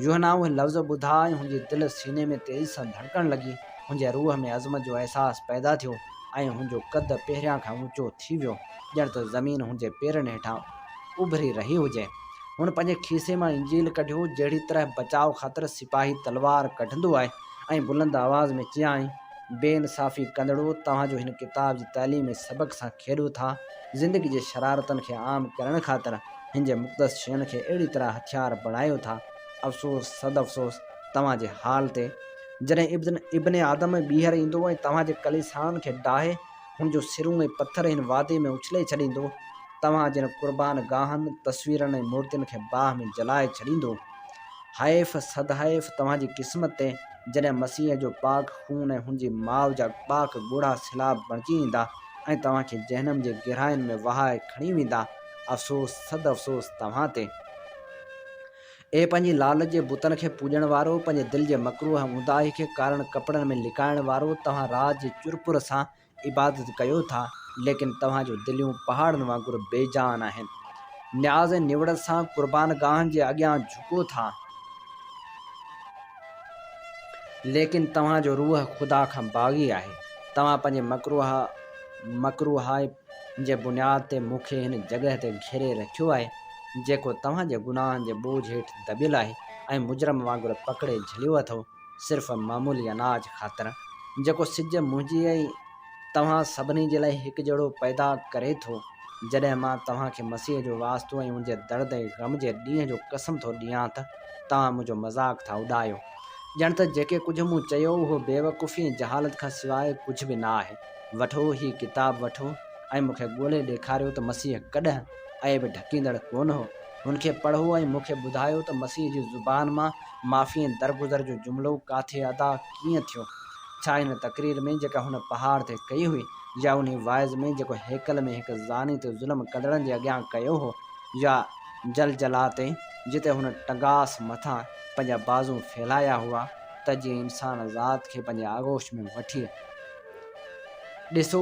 यूहना उहे लफ़्ज़ ॿुधा ऐं हुनजी दिलि सीने में तेज़ सां धड़कण लॻी। हुनजे रूह में अज़मत जो अहसासु पैदा थियो ऐं हुनजो कद पहिरियां खां ऊचो थी वियो, ॼण त ज़मीन हुनजे पेरनि हेठां उभरी रही हुजे। हुन पंहिंजे खीसे मां इंजील कढियो, जहिड़ी तरह बचाव ख़ातिर सिपाही तलवार कढंदो आहे, ऐं बुलंद आवाज़ में चयाईं, बेइंसाफ़ी कंदड़ो, तव्हांजो हिन किताब जी तइलीम सबक़ सां खेॾो था। ज़िंदगी जे शरारतनि खे आम करण ख़ातिर हिन जे मुक़दस शयुनि खे अहिड़ी तरह हथियार बणायो था। अफ़सोस, सद अफ़सोस तव्हांजे हाल ते, जॾहिं इब्न आदम ॿीहर ईंदो ऐं तव्हांजे कलीसाउनि खे डाहे हुनजो सिरूं ऐं पथर हिन वादे में उछले छॾींदो। तव्हां जिन कुर्बान गाहनि, तस्वीरनि ऐं मूर्तियुनि खे बाहि में जलाए छॾींदो। हैफ़, सद हैफ़ तव्हांजी क़िस्मत ते, जॾहिं मसीह जो पाक खून ऐं हुनजी माउ जा पाक ॻोढ़ा सिलाब बणिजी ईंदा ऐं तव्हांखे जहनम जे गहराइनि में वहाए खणी वेंदा। अफ़सोस, सद अफ़सोस तव्हां ते। ए पंहिंजी लालच जे बुतनि खे पूॼण वारो, पंहिंजे दिलि जे मकरूह मुदाही खे कारण कपिड़नि में लिकाइण वारो, तव्हां रात जे चुरपुर सां इबादत कयो था, लेकिन तव्हांजो दिलियूं पहाड़नि वांगुरु बेजान आहिनि। न्याज़ ऐं निवड़त सां कुर्बान गाहनि जे अॻियां झुको था, लेकिन तव्हांजो रूह ख़ुदा खां बाग़ी आहे। तव्हां पंहिंजे मकरूहाए जे बुनियाद ते मूंखे हिन जॻह ते घेरे रखियो आहे, जेको तव्हांजे गुनाहनि जे बोझ हेठि दबियल आहे ऐं मुजरम वांगुरु पकड़े झलियो अथव, सिर्फ़ु मामूली अनाज ख़ातिर, जेको सिज मुंहिंजी ऐं तव्हां सभिनी जे लाइ हिकु जहिड़ो पैदा करे थो। जॾहिं मां तव्हांखे मसीह जो वास्तो ऐं हुनजे दर्द ऐं ग़म जे ॾींहं जो कसम थो ॾियां त तव्हां मुंहिंजो मज़ाक़ था उॾायो, ॼण त जेके कुझु मूं चयो उहो बेवकूफ़ी ऐं जहालत खां सवाइ कुझु बि न आहे। वठो, ही किताब वठो ऐं मूंखे ॻोल्हे ॾेखारियो त मसीह कॾहिं ऐं बि ढकींदड़ कोन हो। हुनखे पढ़ो ऐं मूंखे ॿुधायो त मसीह जी ज़ुबान मां माफ़ी ऐं दरगुज़र जो जुमिलो किथे अदा कीअं थियो। छा हिन तक़रीर में जेका हुन पहाड़ ते कई हुई, या उन वाइज़ में जेको हेकल में हिकु ज़ानी ते ज़ुल्म कंदड़नि जे अॻियां कयो हो, या जलजला ते जिते हुन टंगास मथां पंहिंजा बाज़ू फैलाया हुआ त जीअं इंसान ज़ात खे पंहिंजे आगोश में वठी। ॾिसो,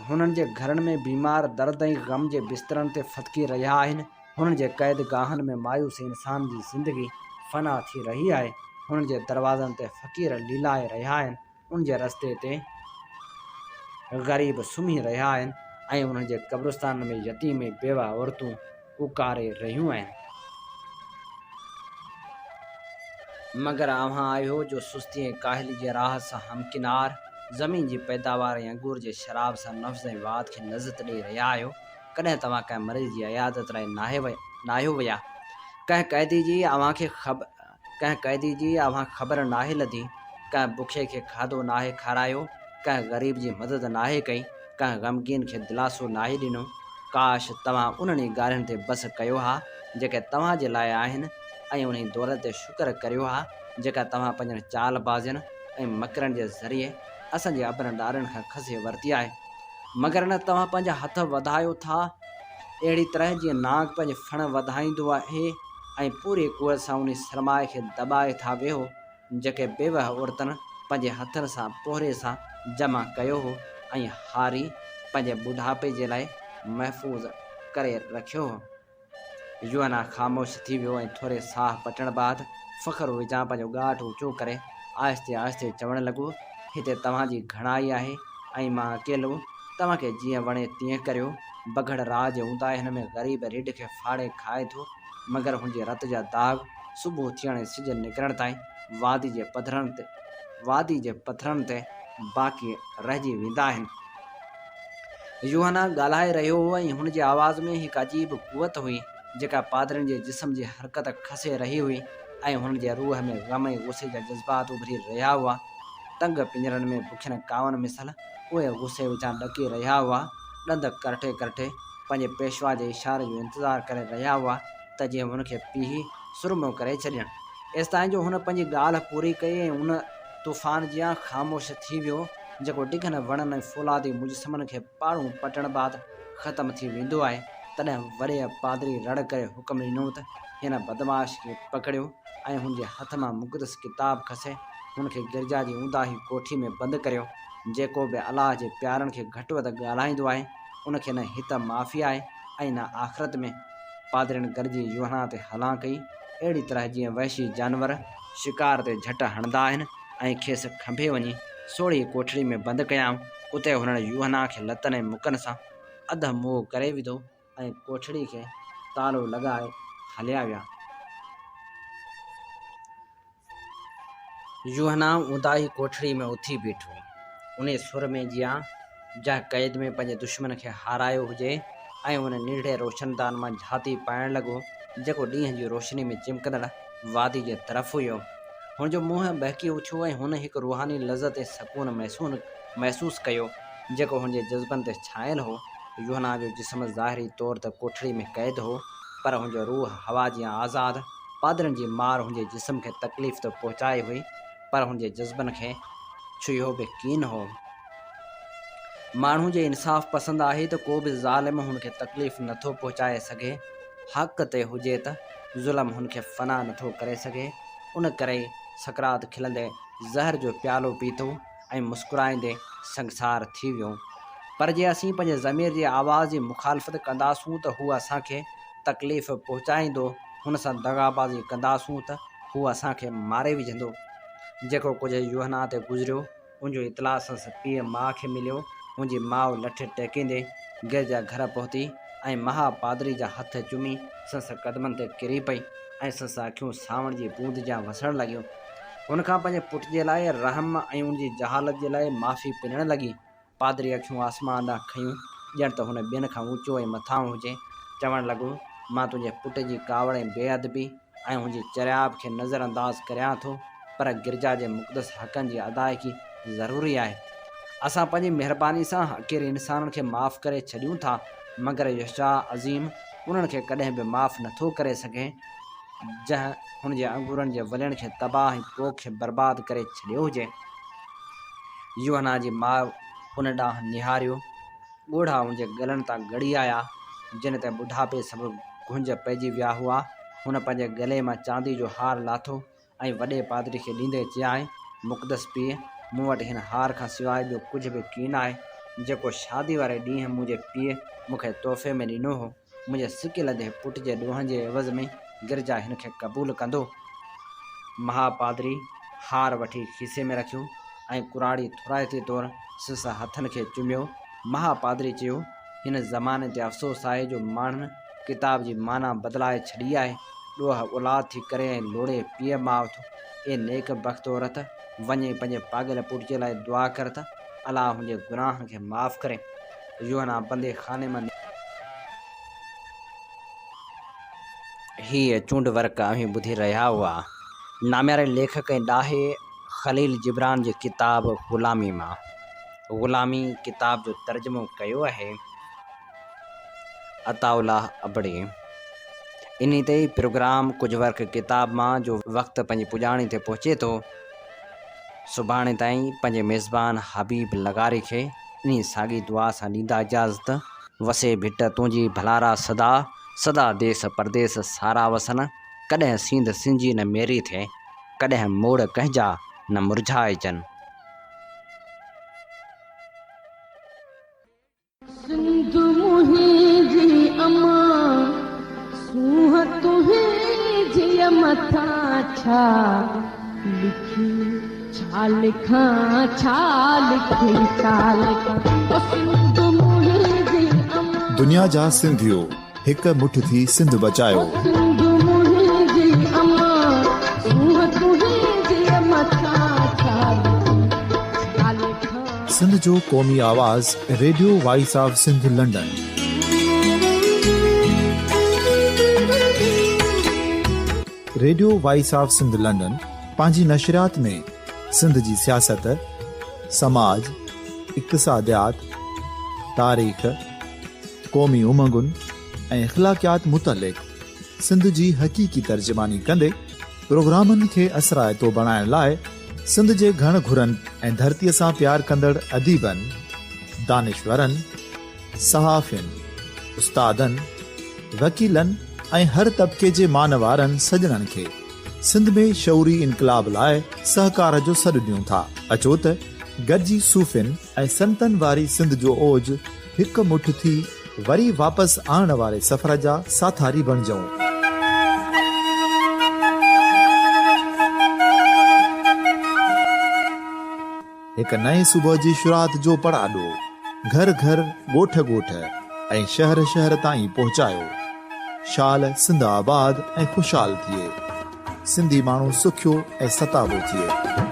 हुननि जे घरनि में बीमार दर्द ऐं ग़म जे बिस्तरनि ते फतकी रहिया आहिनि। हुननि जे क़ैद गाहनि में मायूस इंसान जी ज़िंदगी फ़ना थी रही आहे। हुननि जे दरवाज़नि ते फ़क़ीर लीलाए रहिया आहिनि। उन जे रस्ते ते ग़रीब सुम्ही रहिया आहिनि ऐं उन्हनि जे क़ब्रिस्तान में यतीम ऐं बेवा औरतूं पुकारे रहियूं आहिनि। मगर अव्हां आहियो जो सुस्ती ऐं काहिली जे राह सां हमकिनार, ज़मीन जी पैदावार ऐं अंगूर जे शराब सां नफ़्ज़ ऐं वात खे लज़त ॾेई रहिया आहियो। कॾहिं तव्हां कंहिं मरीज़ जी अयादत लाइ नाहियो विया? कंहिं क़ैदी जी अव्हां ख़बर नाहे लधी? कंहिं बुखे खे खाधो नाहे खारायो? कंहिं ग़रीब जी मदद नाहे कई? कंहिं ग़मगीन खे दिलासो नाहे ॾिनो? काश तव्हां उन्हनि ॻाल्हियुनि ते बस कयो हा जेके तव्हां जे लाइ आहिनि, ऐं उन दौलत ते शुक्र करियो हा जेका तव्हां पंहिंजनि चालबाज़ियुनि ऐं मकरनि जे ज़रिए असांजे अबरनि ॾारनि खां खसे वरिती आहे। मगर न तव्हां पंहिंजा हथ वधायो था अहिड़ी तरह जीअं नाग पंहिंजे फण वधाईंदो आहे, ऐं पूरी कुवत सां उन सरमाए खे दॿाए था वेहो जेके बेवह औरतनि पंहिंजे हथनि सां पोहरे सां जमा कयो हो ऐं हारी पंहिंजे बुढ़ापे जे लाइ महफ़ूज़ करे रखियो हो। यूहना ख़ामोश थी वियो ऐं थोरे साह पटण बाद फ़ख्रु विझां पंहिंजो ॻाठ ऊचो करे आहिस्ते आहिस्ते चवणु लॻो, हिते तव्हांजी घणाई आहे ऐं मां अकेलो। तव्हांखे जीअं वणे तीअं करियो। बघड़ राज हूंदा हिन में ग़रीब रिढ खे फाड़े खाए थो, मगर हुनजे रत जा दाग सुबुह थियण ऐं सिज निकिरण ताईं वादी जे पथरनि ते बाक़ी रहिजी वेंदा आहिनि। यूहना ॻाल्हाए रहियो हो ऐं हुन जी आवाज़ में हिकु अजीब कुवत हुई जेका पादरनि जे जिस्म जी हरकत खसे रही हुई, ऐं हुननि जे रूह में ग़म ऐं गुस्से जा जज़्बात उभरी रहिया हुआ। तंग पिंजरनि में बुखियल कावनि मिसल उहे गुस्से विचां ॾकी रहिया हुआ, ॾंद करटे करटे पंहिंजे पेशवा जे इशारे जो इंतज़ारु करे रहिया हुआ त जीअं हुनखे पीउ सुरमो करे छॾनि। एसिताईं जो हुन पंहिंजी ॻाल्हि पूरी कई ऐं उन तूफ़ान जियां ख़ामोश थी वियो जेको डिघनि वणनि ऐं फौलादी मुजसमनि खे पाड़ू पटण बाद ख़तमु थी वेंदो आहे। तॾहिं वॾे पादरी रड़ करे हुकुम ॾिनो त हिन बदमाश खे पकड़ियो ऐं हुनजे हथ मां मुक़दस किताब खसे हुनखे गिरजा जी ऊंदाही कोठी में बंदि करियो। जेको बि अलाह जे प्यारनि खे घटि वधि ॻाल्हाईंदो आहे उनखे न हित माफ़ी आहे ऐं न आख़िरत में। पादरियुनि गॾिजी यूहना ते हलां कई अहिड़ी तरह जीअं वहशी जानवर शिकार ते झटि हणंदा आहिनि ऐं खेसि खंभे वञी सोढ़ी कोठड़ी में बंदि कयाऊं। उते हुननि यूहना खे लतनि ऐं मुकनि सां अधु मुंहुं करे विधो ऐं कोठड़ी खे तालो लॻाए हलिया विया। यूहना उदाही कोठड़ी में उथी बीठो, उन सुर में जियां जंहिं क़ैद में पंहिंजे दुश्मन खे हारायो हुजे, ऐं उन निढ़े रोशनदान मां झाती पाइण लॻो जेको ॾींहं जी रोशनी में चिमकंदड़ वादी जे तरफ़ हुयो। हुनजो मुंहुं बहकी उथियो ऐं हुन हिकु रूहानी लज़त ऐं सकून महसूसु कयो जेको हुनजे जज़्बनि ते छायल हो। यूहना जो जिस्म ज़ाहिरी तौर ते कोठड़ी में क़ैद हो, पर हुनजो रूह हवा जीअं आज़ादु। पादरनि जी मार हुनजे जिस्म खे तकलीफ़ त पहुचाए हुई, पर हुनजे जज़्बनि खे छुयो बि कीन हो। माण्हू जे इंसाफ़ पसंदि आहे त को बि ज़ालिम हुनखे तकलीफ़ नथो पहुचाए सघे। हक़ ते हुजे त ज़ुल्म हुनखे फ़ना नथो करे सघे। उन करे सकरात खिलंदे ज़हर जो प्यालो पीतो ऐं मुस्कुराईंदे संसार थी वियो। पर जे असीं पंहिंजे ज़मीर जी आवाज़ जी मुखालफ़त कंदासूं त हू असांखे तकलीफ़ पहुचाईंदो, हुन सां दगाबाज़ी कंदासूं त हू असांखे मारे विझंदो। जेको कुझु यूहना ते गुज़रियो उनजो इतला संस पीउ माउ खे मिलियो। मुंहिंजी माउ लठ टेकींदे गिरजा घर पहुती ऐं महापादरी जा हथ चुमी संस कदमनि ते किरी पई ऐं संस अखियूं सावण जी बूंद जा वसण लॻियूं। हुनखां पंहिंजे पुट जे लाइ रहम ऐं उनजी जहालत जे लाइ माफ़ी पिणण लॻी। पादरी अखियूं आसमान ॾांहुं खयूं, ॼण त हुन ॿियनि खां ऊचो ऐं मथां हुजे। चवणु लॻो, मां तुंहिंजे पुट जी कावड़ ऐं बेअदबी ऐं हुनजी चरियाब खे नज़रअंदाज़ करियां थो, पर गिरजा जे मुक़दस हक़नि जी अदायगी ज़रूरी आहे। असां पंहिंजी महिरबानी सां हक़ीर इंसाननि खे माफ़ करे छॾियूं था, मगर यशा अज़ीम उन्हनि खे कॾहिं बि माफ़ नथो करे सघे जंहिं हुनजे अंगूरनि जे वलण खे तबाह ऐं पोख खे बर्बाद करे छॾियो हुजे। यूहना जी माउ हुन ॾांहुं निहारियो। ॻोढ़ा हुनजे गलनि तां ॻड़ी आया, जिन ते ॿुढापे सबबु घुंज पइजी विया हुआ। हुन पंहिंजे गले मां चांदी जो हार लाथो ऐं वॾे पादरी खे ॾींदे चयाईं, मुक़दस पीउ, मूं वटि हिन हार खां सवाइ ॿियो कुझु बि कीन आहे जेको शादी वारे ॾींहुं मुंहिंजे पीउ मूंखे तोहफ़े में ॾिनो हो। मुंहिंजे सिकिलंदे पुट जे ॾोहनि जे एवज़ में गिरजा हिन खे क़बूल कंदो। महापादरी हार वठी खीसे में रखियो ऐं कुराड़ी थुराइते तौरु संस हथनि खे चुमियो। महापादरी चयो, हिन ज़माने ते अफ़सोस आहे जो माण्हुनि किताब जी माना बदिलाए छॾी आहे। ॾोह औलाद थी करे ऐं लोड़े पीउ माउ थो। ए नेक बख़्त औरत, वञे पंहिंजे पागल पुट जे लाइ दुआ कर त अलाह हुनजे गुनाह खे माफ़ करे। यूहना बंदे खाने मां हीअ चूंड वर्क अहीं ॿुधी रहिया हुआ नाम्यारे लेखक ऐं ॾाहे ख़लील जिब्रान जी किताब ग़ुलामी मां। ग़ुलामी किताब जो तर्जुमो कयो आहे अताउल्लाह अबड़ी। इन ते प्रोग्राम कुझु वर्क किताब मां जो वक़्तु पंहिंजी पुॼाणी ते पहुचे थो। सुभाणे ताईं पंहिंजे मेज़बान हबीब लगारी खे इन साॻी दुआ सां ॾींदा इजाज़त। वसे भिट तुंहिंजी भलारा सदा, सदा देस परदेस सारा वसन। कॾहिं सींध सिंजी न मेरी थिए, कॾहिं मोड़ कंहिंजा न मुरझाइजनि। सिंध मुंहिंजी अमा, सूंह तुंहिंजी मथां छा लिखी, छा लिखां छा लिखी, छा लिखां। सिंध मुंहिंजी अमा, दुनिया जा सिंधियो हिक मुठ थी सिंध बचायो। सिंध मुंहिंजी अमा, सूंह तुंहिंजी मथां छा लिखी, छा लिखां। सिंध जो क़ौमी आवाज़ radio voice of Sindh London. Radio voice of Sindh London पंहिंजी नशरियात में सिंध जी सियासत, समाज, इक़्तिसादियात, तारीख़, क़ौमी उमंगुनि ऐं इख़्लाक़ियात मुतलिक़ सिंध जी हक़ीक़ी तर्जुमानी कंदे प्रोग्रामनि खे असराइतो बणाइण लाइ सिंध जे घण घुरनि ऐं धरतीअ सां प्यार कंदड़ अदीबनि, दानिश्वरनि, सहाफ़ियुनि, उस्तादनि, वकीलनि ऐं हर तबिके जे मानवारनि सजणनि खे सिंध में शऊरी इनकलाब लाइ सहकार जो सॾु ॾियूं था। अचो त गॾिजी सूफ़ियुनि ऐं संतनि वारी सिंध जो ओज हिकु मुठ थी वरी वापसि आणण वारे सफ़र जा साथारी बणिजऊं। हिकु नए सुबुह जी शुरूआत जो पड़ाॾो घर घर ॻोठ ॻोठ ऐं शहर शहर ताईं पहुचायो। शाल सिंध आबाद ऐं ख़ुशहाल थिए, सिंधी माण्हू सुखियो ऐं सताबो थिए।